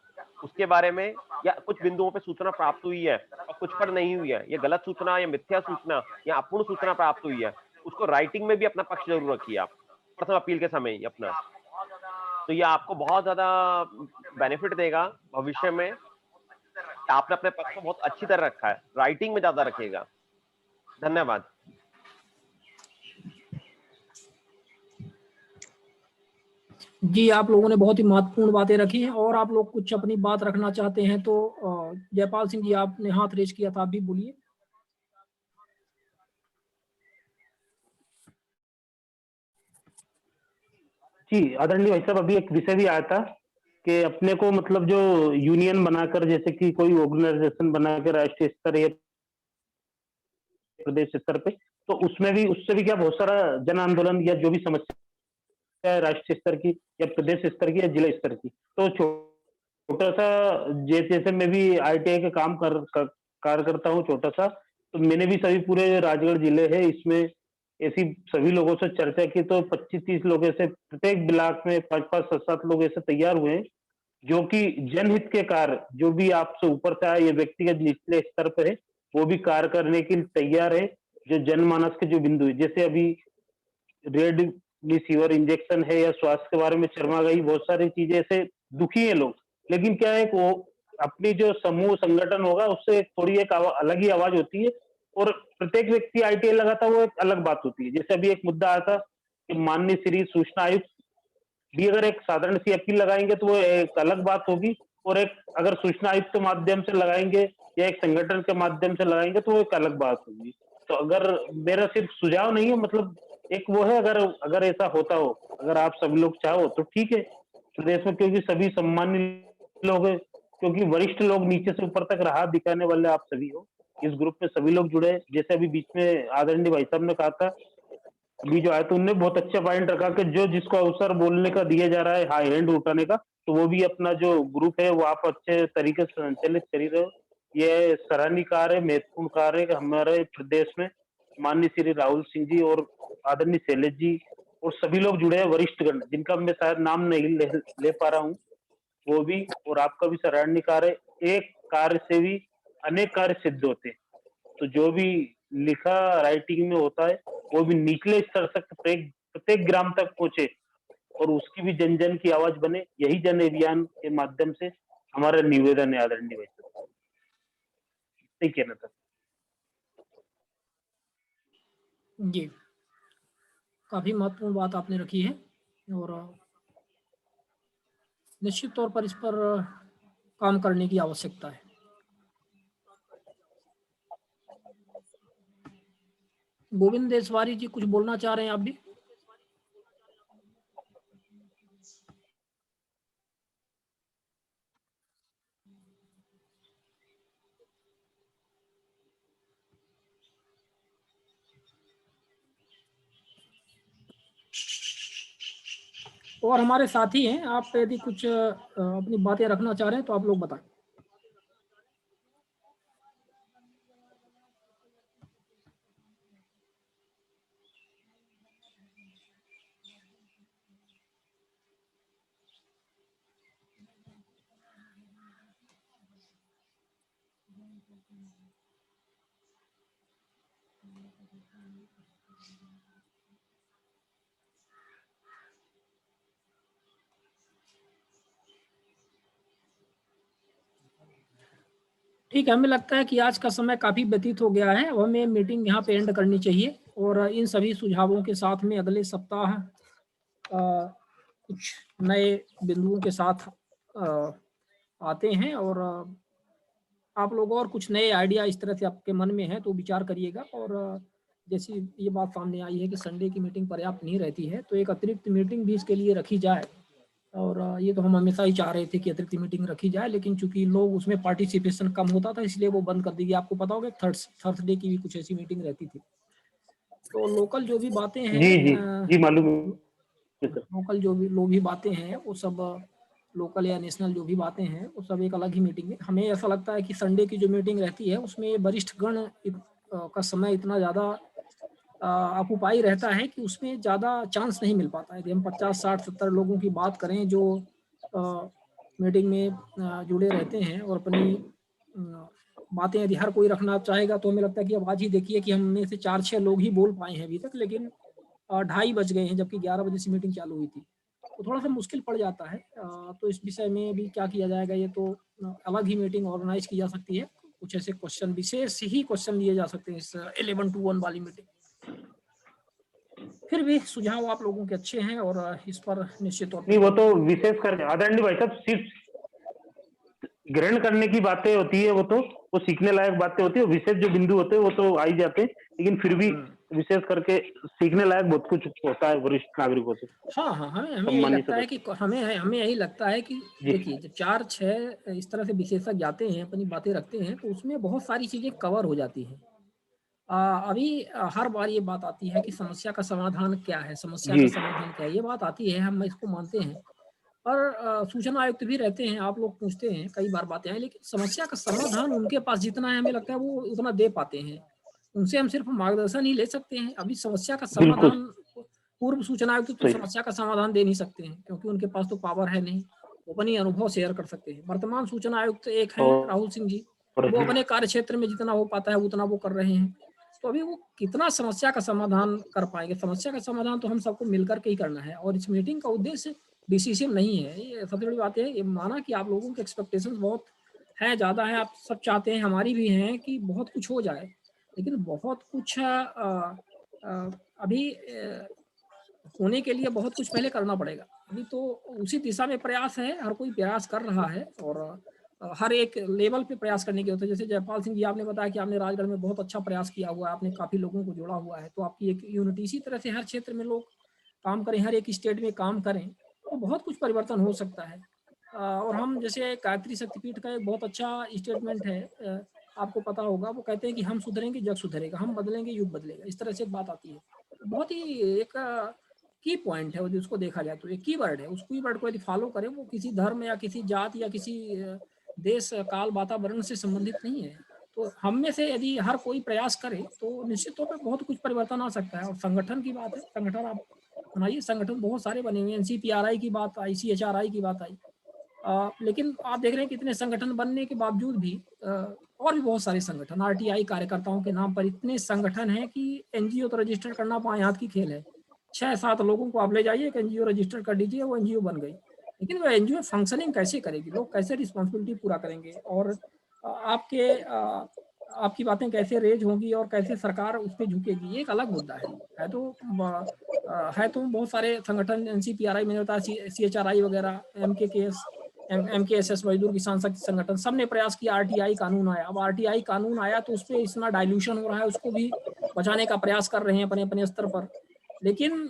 उसके बारे में, या कुछ बिंदुओं पर सूचना प्राप्त हुई है और कुछ पर नहीं हुई है, ये गलत सूचना या मिथ्या सूचना या अपूर्ण सूचना प्राप्त हुई है, उसको राइटिंग में भी अपना पक्ष जरूर रखिए आप प्रथम अपील के समय ही अपना। तो ये आपको बहुत ज्यादा बेनिफिट देगा भविष्य में। आपने अपने पक्ष को बहुत अच्छी तरह रखा है, राइटिंग में ज्यादा रखिएगा। धन्यवाद। जी, आप लोगों ने बहुत ही महत्वपूर्ण बातें रखी हैं, और आप लोग कुछ अपनी बात रखना चाहते हैं तो जयपाल सिंह जी, आपने हाथ रेज किया था, आप भी बोलिए। जी आदरणीय भाई साहब, अभी एक विषय भी आया था कि अपने को मतलब जो यूनियन बनाकर, जैसे कि कोई ऑर्गेनाइजेशन बनाकर राष्ट्रीय स्तर या प्रदेश स्तर पे, तो उसमें भी, उससे भी क्या बहुत सारा जन आंदोलन या जो भी समस्या है राष्ट्रीय स्तर की या प्रदेश स्तर की या जिला स्तर की, तो छोटा सा जैसे मैं भी आईटीआई का काम कार्य करता हूँ छोटा सा, तो मैंने भी सभी पूरे राजगढ़ जिले है इसमें ऐसी सभी लोगों से चर्चा की, तो 25-30 लोग ऐसे प्रत्येक ब्लॉक में 5-5, 7-7 लोग ऐसे तैयार हुए हैं जो कि जनहित के कार्य, जो भी आपसे ऊपर से आए, ये व्यक्तिगत निचले स्तर पर है, वो भी कार्य करने के लिए तैयार है। जो जनमानस के जो बिंदु है, जैसे अभी रेमडेसिविर इंजेक्शन है या स्वास्थ्य के बारे में चर्चा गई, बहुत सारी चीजें ऐसे दुखी है लोग, लेकिन क्या है वो अपनी जो समूह संगठन होगा उससे थोड़ी एक अलग ही आवाज होती है, और प्रत्येक व्यक्ति आईटीआई लगाता है वो एक अलग बात होती है। जैसे अभी एक मुद्दा आया था कि माननीय श्री सूचना आयुक्त भी अगर एक साधारण सी अपील लगाएंगे तो वो एक अलग बात होगी, और एक अगर सूचना आयुक्त के माध्यम से लगाएंगे या एक संगठन के माध्यम से लगाएंगे तो वो एक अलग बात होगी। तो अगर मेरा सिर्फ सुझाव नहीं है, मतलब एक वो है, अगर ऐसा होता हो, अगर आप सभी लोग चाहो तो ठीक है प्रदेश में, क्योंकि सभी सम्मानित लोग है, क्योंकि वरिष्ठ लोग नीचे से ऊपर तक राह दिखाने वाले आप सभी हो, इस ग्रुप में सभी लोग जुड़े। जैसे अभी बीच में आदरणीय भाई साहब ने कहा था, अभी जो आया तो उनने बहुत अच्छा पॉइंट रखा कि जो जिसको अवसर बोलने का दिया जा रहा है, हाई हैंड उठाने का, तो वो भी अपना जो ग्रुप है वो आप अच्छे तरीके से संचालित कर रहे हो। ये सराहनीय कार्य है, महत्वपूर्ण कार्य है। हमारे प्रदेश में माननीय श्री राहुल सिंह जी और आदरणीय शैलेश जी और सभी लोग जुड़े हैं, वरिष्ठ गण, जिनका मैं शायद नाम नहीं ले पा रहा हूँ, वो भी, और आपका भी सराहनीय कार्य। एक कार्य से भी अनेक कार्य सिद्ध होते हैं। तो जो भी लिखा राइटिंग में होता है वो भी निचले स्तर तक प्रत्येक ग्राम तक पहुंचे और उसकी भी जन जन की आवाज बने। यही जन अभियान के माध्यम से हमारा निवेदन है आदरणीय भाई साहब। नहीं कहना था जी, काफी महत्वपूर्ण बात आपने रखी है और निश्चित तौर पर इस पर काम करने की आवश्यकता है। गोविंद देशवारी जी कुछ बोलना चाह रहे हैं आप भी? और हमारे साथी हैं, आप यदि कुछ अपनी बातें रखना चाह रहे हैं तो आप लोग बताएं। ठीक है, हमें लगता है कि आज का समय काफ़ी व्यतीत हो गया है। अब हमें मीटिंग यहाँ पे एंड करनी चाहिए और इन सभी सुझावों के साथ में अगले सप्ताह कुछ नए बिंदुओं के साथ आते हैं और आप लोग और कुछ नए आइडिया इस तरह से आपके मन में है तो विचार करिएगा। और जैसी ये बात सामने आई है कि संडे की मीटिंग पर्याप्त नहीं रहती है तो एक अतिरिक्त मीटिंग भी इसके लिए रखी जाए। और ये तो हम हमेशा ही चाह रहे थे कि अतिरिक्त मीटिंग रखी जाए, लेकिन चूंकि लोग उसमें पार्टिसिपेशन कम होता था इसलिए वो बंद कर दी गई। आपको पता होगा थर्सडे की भी कुछ ऐसी मीटिंग रहती थी। तो लोकल जो भी बातें हैं जी मालूम है। लोकल जो भी बातें हैं वो सब लोकल या नेशनल जो भी बातें हैं वो सब एक अलग ही मीटिंग में। हमें ऐसा लगता है कि संडे की जो मीटिंग रहती है उसमें वरिष्ठ गण का समय इतना ज़्यादा ऑक्युपाई रहता है कि उसमें ज़्यादा चांस नहीं मिल पाता है। यदि हम 50, 60, 70 लोगों की बात करें जो मीटिंग में जुड़े रहते हैं और अपनी बातें यदि हर कोई रखना चाहेगा तो हमें लगता है कि अब आज ही देखिए कि हम में से 4-6 लोग ही बोल पाए हैं अभी तक, लेकिन 2:30 बज गए हैं जबकि 11 बजे से मीटिंग चालू हुई थी। तो थोड़ा सा मुश्किल पड़ जाता है। तो इस विषय में भी क्या किया जाएगा, ये तो अलग ही मीटिंग ऑर्गेनाइज की जा सकती है। कुछ ऐसे क्वेश्चन, विशेष ही क्वेश्चन लिए जा सकते हैं इस 11 to 1 वाली मीटिंग। फिर भी सुझाव आप लोगों के अच्छे हैं और इस पर निश्चित तौर पर नहीं, वो तो विशेष कर आदरणीय भाई साहब सिर्फ ग्रहण करने की बातें होती है, वो सीखने लायक बातें होती है। विशेष जो बिंदु होते हैं वो तो आ ही जाते हैं, लेकिन फिर भी विशेष करके सीखने लायक बहुत कुछ होता है वरिष्ठ नागरिकों से। हाँ, हमें यही लगता है कि हमें यही लगता है कि देखिए जब 4-6 इस तरह से विशेषज्ञ आते हैं, अपनी बातें रखते हैं तो उसमें बहुत सारी चीजें कवर हो जाती हैं। अभी हर बार ये बात आती है कि समस्या का समाधान क्या है, समस्या का समाधान क्या है, ये बात आती है, हम इसको मानते हैं। और सूचना आयुक्त भी रहते हैं, आप लोग पूछते हैं, कई बार बातें हैं, लेकिन समस्या का समाधान उनके पास जितना है हमें लगता है वो उतना दे पाते हैं। उनसे हम सिर्फ मार्गदर्शन ही ले सकते हैं। अभी समस्या का समाधान पूर्व सूचना आयुक्त तो समस्या का समाधान दे नहीं सकते हैं क्योंकि उनके पास तो पावर है नहीं, वो अपनी अनुभव शेयर कर सकते हैं। वर्तमान सूचना आयुक्त एक है राहुल सिंह जी, वो अपने कार्य क्षेत्र में जितना हो पाता है उतना वो कर रहे हैं। तो अभी वो कितना समस्या का समाधान कर पाएंगे? समस्या का समाधान तो हम सबको मिलकर के ही करना है और इस मीटिंग का उद्देश्य डिसीजन नहीं है। ये सबसे बड़ी बात है, ये माना कि आप लोगों के एक्सपेक्टेशंस बहुत है, ज़्यादा है, आप सब चाहते हैं, हमारी भी हैं कि बहुत कुछ हो जाए, लेकिन बहुत कुछ अभी होने के लिए बहुत कुछ पहले करना पड़ेगा। अभी तो उसी दिशा में प्रयास है, हर कोई प्रयास कर रहा है और हर एक लेवल पे प्रयास करने की होता है। जैसे जयपाल सिंह जी आपने बताया कि आपने राजगढ़ में बहुत अच्छा प्रयास किया हुआ है, आपने काफ़ी लोगों को जोड़ा हुआ है, तो आपकी एक यूनिटी। इसी तरह से हर क्षेत्र में लोग काम करें, हर एक स्टेट में काम करें तो बहुत कुछ परिवर्तन हो सकता है। और हम जैसे गायत्री शक्तिपीठ का एक बहुत अच्छा स्टेटमेंट है, आपको पता होगा, वो कहते हैं कि हम सुधरेंगे जग सुधरेगा, हम बदलेंगे युग बदलेगा, इस तरह से बात आती है। बहुत ही एक की पॉइंट है, उसको देखा जाए तो एक की वर्ड है। उस की वर्ड को यदि फॉलो करें, वो किसी धर्म या किसी जात या किसी देश काल वातावरण से संबंधित नहीं है। तो हम में से यदि हर कोई प्रयास करे तो निश्चित तौर पर बहुत कुछ परिवर्तन आ सकता है। और संगठन की बात है, संगठन आप बनाइए, संगठन बहुत सारे बने हुए हैं। NCPRI की बात आई, CHRI की बात आई, लेकिन आप देख रहे हैं कि इतने संगठन बनने के बावजूद भी और भी बहुत सारे संगठन, आरटीआई कार्यकर्ताओं के नाम पर इतने संगठन हैं कि एनजीओ तो रजिस्टर करना बाएं हाथ की खेल है। 6-7 लोगों को आप ले जाइए कि एनजीओ रजिस्टर कर दीजिए, वो एनजीओ बन गई। लेकिन वो एनजीओ फंक्शनिंग कैसे करेगी, लोग कैसे रिस्पॉन्सिबिलिटी पूरा करेंगे, और आपकी बातें कैसे रेज होंगी और कैसे सरकार उस पर झुकेगी, ये एक अलग मुद्दा है तो बहुत सारे संगठन, एनसीपीआरआई, मैंने बताया, सीएचआरआई वगैरह, एमकेएसएस, मजदूर किसान शक्ति संगठन, सबने प्रयास किया। आरटीआई कानून आया, अब आरटीआई कानून आया तो उस पर इतना डाइल्यूशन हो रहा है, उसको भी बचाने का प्रयास कर रहे हैं अपने अपने स्तर पर। लेकिन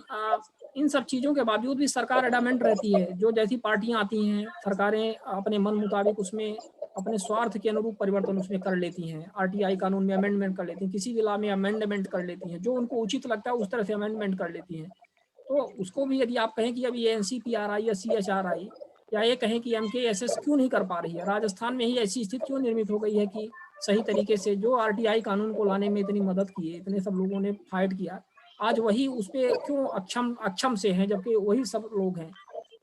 इन सब चीज़ों के बावजूद भी सरकार एडामेंट रहती है। जो जैसी पार्टियां आती हैं, सरकारें अपने मन मुताबिक उसमें अपने स्वार्थ के अनुरूप परिवर्तन उसमें कर लेती हैं। आरटीआई कानून में अमेंडमेंट कर लेती हैं, किसी भी लॉ में अमेंडमेंट कर लेती हैं, जो उनको उचित लगता है उस तरह से अमेंडमेंट कर लेती हैं। तो उसको भी यदि आप कहें कि अभी ये एनसीपीआरआई या सीएचआरआई या ये कहें कि एमकेएसएस क्यों नहीं कर पा रही है, राजस्थान में ही ऐसी स्थिति क्यों निर्मित हो गई है कि सही तरीके से जो आरटीआई कानून को लाने में इतनी मदद की है, इतने सब लोगों ने फाइट किया, आज वही उस पर क्यों अक्षम से हैं, जबकि वही सब लोग हैं।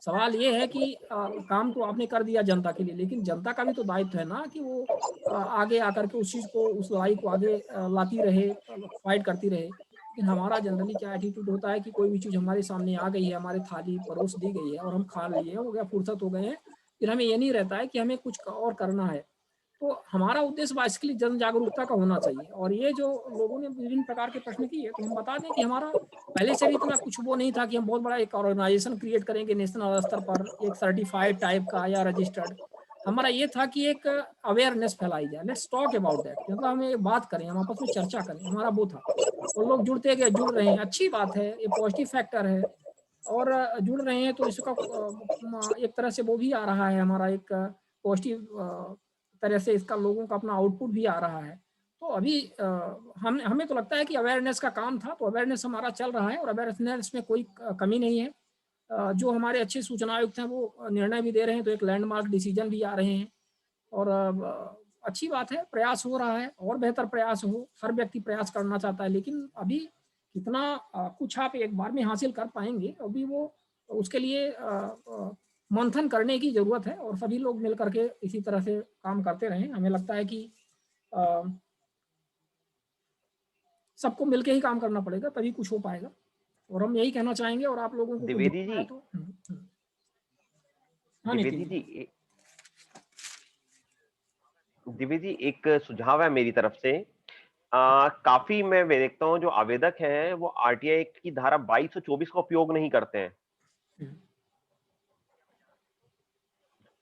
सवाल ये है कि काम तो आपने कर दिया जनता के लिए, लेकिन जनता का भी तो दायित्व है ना कि वो आगे आकर के उस चीज़ को, उस लड़ाई को आगे लाती रहे, फाइट करती रहे। लेकिन हमारा जनरली क्या एटीट्यूड होता है कि कोई भी चीज़ हमारे सामने आ गई है, हमारे थाली परोस दी गई है और हम खा लिए, हो गया, फुर्सत हो गए हैं, फिर हमें ये नहीं रहता है कि हमें कुछ और करना है। तो हमारा उद्देश्य बेसिकली जन जागरूकता का होना चाहिए। और ये जो लोगों ने विभिन्न प्रकार के प्रश्न किए, तो हम बता दें कि हमारा पहले से भी इतना कुछ वो नहीं था कि हम बहुत बड़ा एक ऑर्गेनाइजेशन क्रिएट करेंगे नेशनल स्तर पर, एक सर्टिफाइड टाइप का या रजिस्टर्ड। हमारा ये था कि एक अवेयरनेस फैलाई जाए, लेट्स टॉक अबाउट दैट, मतलब हम एक बात करें, हम आपस में चर्चा करें, हमारा वो था। और लोग जुड़ते गए, जुड़ रहे हैं, अच्छी बात है, ये पॉजिटिव फैक्टर है। और जुड़ रहे हैं तो इसका एक तरह से वो भी आ रहा है, हमारा एक पॉजिटिव तरह से इसका लोगों का अपना आउटपुट भी आ रहा है। तो अभी हमें तो लगता है कि अवेयरनेस का काम था, तो अवेयरनेस हमारा चल रहा है और अवेयरनेस में कोई कमी नहीं है। जो हमारे अच्छे सूचना आयुक्त हैं वो निर्णय भी दे रहे हैं, तो एक लैंडमार्क डिसीजन भी आ रहे हैं और अच्छी बात है, प्रयास हो रहा है, और बेहतर प्रयास हो, हर व्यक्ति प्रयास करना चाहता है। लेकिन अभी कितना कुछ आप एक बार में हासिल कर पाएंगे, अभी वो उसके लिए मंथन करने की जरूरत है और सभी लोग मिल करके इसी तरह से काम करते रहें। हमें लगता है कि सबको मिलके ही काम करना पड़ेगा, तभी कुछ हो पाएगा। और हम यही कहना चाहेंगे, और आप लोगों को द्विवेदी जी, तो द्विवेदी जी, एक सुझाव है मेरी तरफ से। काफी मैं देखता हूँ जो आवेदक हैं वो आरटीआई की धारा 22 और 24 का उपयोग नहीं करते हैं।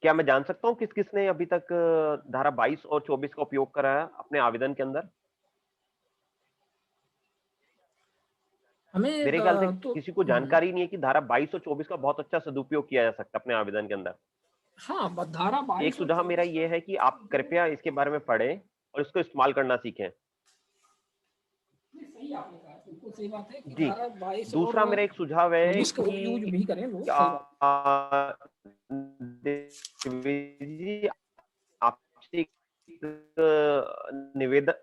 क्या मैं जान सकता हूँ किस किसने अभी तक धारा 22 और 24 का उपयोग करा है अपने आवेदन के अंदर? मेरे ख्याल से किसी को जानकारी नहीं है कि धारा 22 और 24 का बहुत अच्छा सदुपयोग किया जा सकता है अपने आवेदन के अंदर। हाँ, धारा 22 एक सुझाव मेरा ये है कि आप कृपया इसके बारे में पढ़ें और इसको इस्तेमाल करना सीखें। सही आपने कहा, बिल्कुल सही बात है कि जी। धारा 22 दूसरा मेरा एक सुझाव है इसका यूज भी करें लोग। आपसे निवेदन,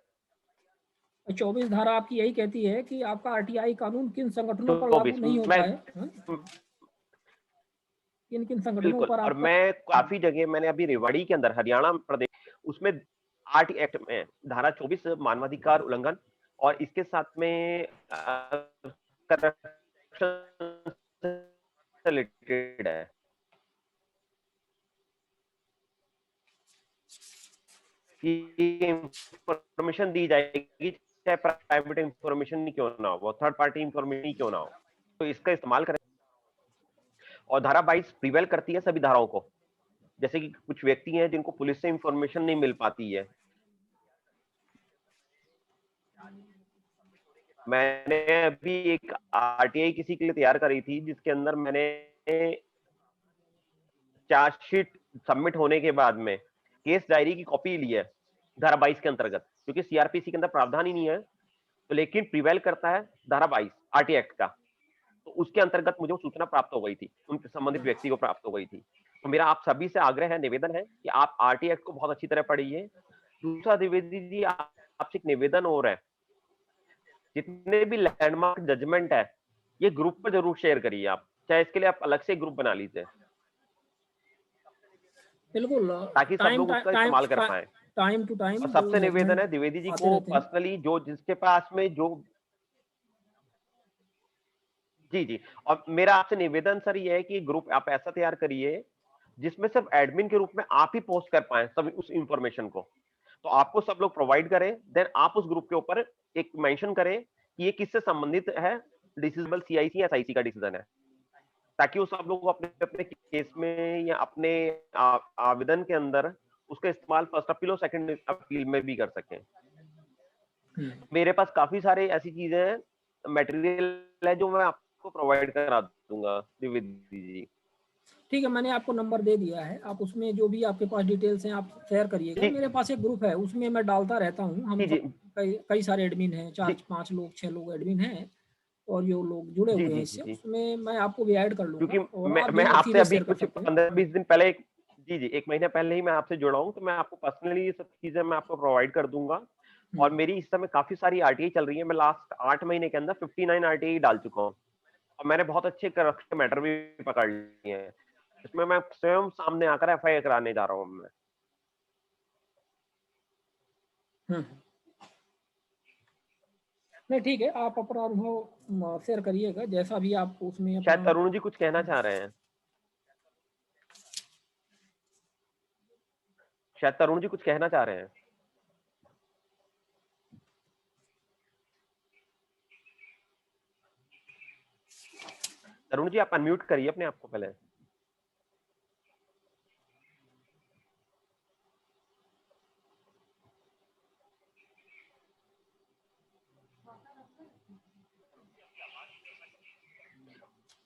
24 धारा आपकी यही कहती है कि आपका आरटीआई कानून किन संगठनों पर लागू नहीं होता है, किन किन संगठनों पर। और मैं काफी जगह, मैंने अभी रेवाड़ी के अंदर, हरियाणा प्रदेश, उसमें आरटी एक्ट में धारा 24 मानवाधिकार उल्लंघन और इसके साथ में रिलेटेड है कि इंफॉर्मेशन दी जाएगी, चाहे प्राइवेट इंफॉर्मेशन क्यों ना हो, थर्ड पार्टी इंफॉर्मेशन क्यों ना हो, तो इसका इस्तेमाल करें। और धारा 22 प्रिवेल करती है सभी धाराओं को, जैसे कि कुछ व्यक्ति हैं जिनको पुलिस से इंफॉर्मेशन नहीं मिल पाती है। मैंने अभी एक आरटीआई किसी के लिए तैयार करी थी, जिसके अंदर मैंने चार्जशीट सबमिट होने के बाद में केस डायरी की कॉपी ली है धारा 22 के अंतर्गत, क्योंकि सीआरपीसी के अंदर प्रावधान ही नहीं है, तो लेकिन प्रिवेल करता है धारा 22 आरटी एक्ट का, तो उसके अंतर्गत मुझे सूचना प्राप्त हो गई थी, उन संबंधित व्यक्ति को प्राप्त हो गई थी। तो मेरा आप सभी से आग्रह है, निवेदन है कि आप आरटी एक्ट को बहुत अच्छी तरह पढ़िए। दूसरा द्विवेदी जी, आपसे एक निवेदन और है, जितने भी लैंडमार्क जजमेंट है ये ग्रुप पर जरूर शेयर करिए आप, चाहे इसके लिए आप अलग से ग्रुप बना लीजिए। बिल्कुल ताकि सब लोग उसका इस्तेमाल कर पाए। टाइम टू टाइम और सबसे निवेदन है द्विवेदी जी को पर्सनली, जो जिसके पास में जो जी और मेरा आपसे निवेदन सर ये है कि ग्रुप आप ऐसा तैयार करिए जिसमें सिर्फ एडमिन के रूप में आप ही पोस्ट कर पाए सब उस इंफॉर्मेशन को, तो आपको सब लोग प्रोवाइड करें, देन आप उस ग्रुप के ऊपर एक मेंशन करें कि ये किससे संबंधित है, डिसेबल सीआईसी या एसआईसी का डिसीजन है, ताकि वो सब लोग अपने अपने केस में या अपने आवेदन के अंदर उसका इस्तेमाल फर्स्ट अपील और सेकंड अपील में भी कर सकें। मेरे पास काफी सारे ऐसी चीजें हैं, मटेरियल है जो मैं आपको प्रोवाइड करा दूंगा द्विवेदी जी। ठीक है, मैंने आपको नंबर दे दिया है, आप उसमें जो भी आपके पास डिटेल्स हैं आप शेयर करिएगा। मेरे पास एक ग्रुप है, उसमें मैं डालता रहता हूँ, हम कई सारे एडमिन हैं, 4-5 लोग 6 लोग एडमिन हैं और जो लोग जुड़े हुए हैं इससे, उसमें मैं आपको भी ऐड कर लूंगा। क्योंकि मैं आपसे अभी कुछ 15-20 दिन पहले जी 1 महीने पहले ही मैं आपसे जुड़ा हूँ, तो मैं आपको पर्सनली ये सब चीजें मैं आपको प्रोवाइड कर दूंगा। और मेरी इस समय काफी सारी आरटीआई चल रही है, मैं लास्ट 8 महीने के अंदर 59 आरटीआई डाल चुका हूँ और मैंने बहुत अच्छे करप्शन मैटर भी पकड़ लिए हैं, इसमें मैं स्वयं सामने आकर एफआईआर कराने जा रहा हूँ मैं। नहीं ठीक है, आप अपना अनुभव शेयर करिएगा जैसा भी आप उसमें। शायद तरुण जी कुछ कहना चाह रहे हैं, शायद तरुण जी कुछ कहना चाह रहे हैं। तरुण जी आप अनम्यूट करिए अपने आप को पहले।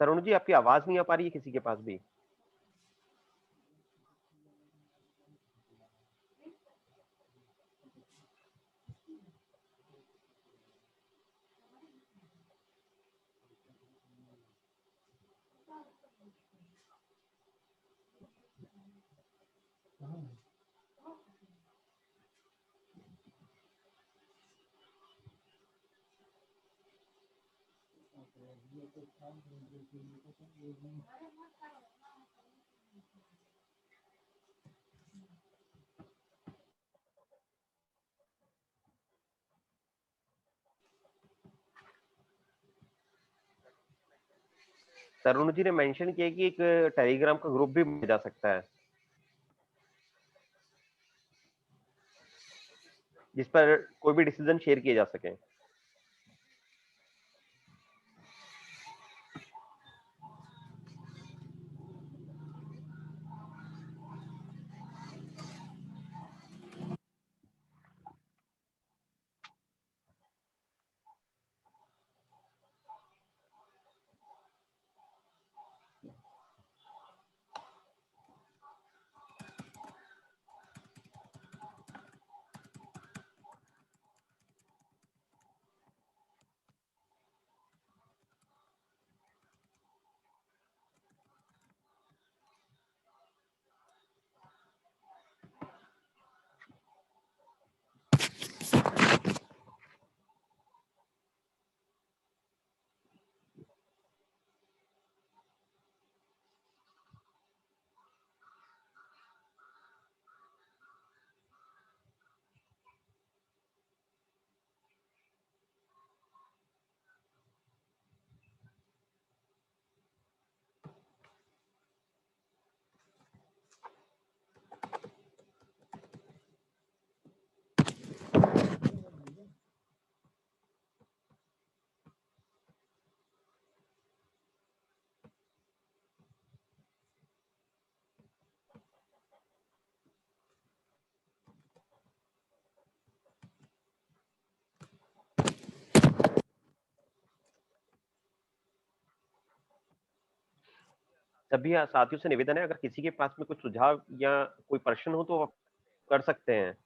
तरुण जी आपकी आवाज नहीं आ पा रही है किसी के पास भी। तरुण जी ने मेंशन किया कि एक टेलीग्राम का ग्रुप भी बना जा सकता है जिस पर कोई भी डिसीजन शेयर किए जा सके। सभी साथियों से निवेदन है, अगर किसी के पास में कुछ सुझाव या कोई प्रश्न हो तो कर सकते हैं।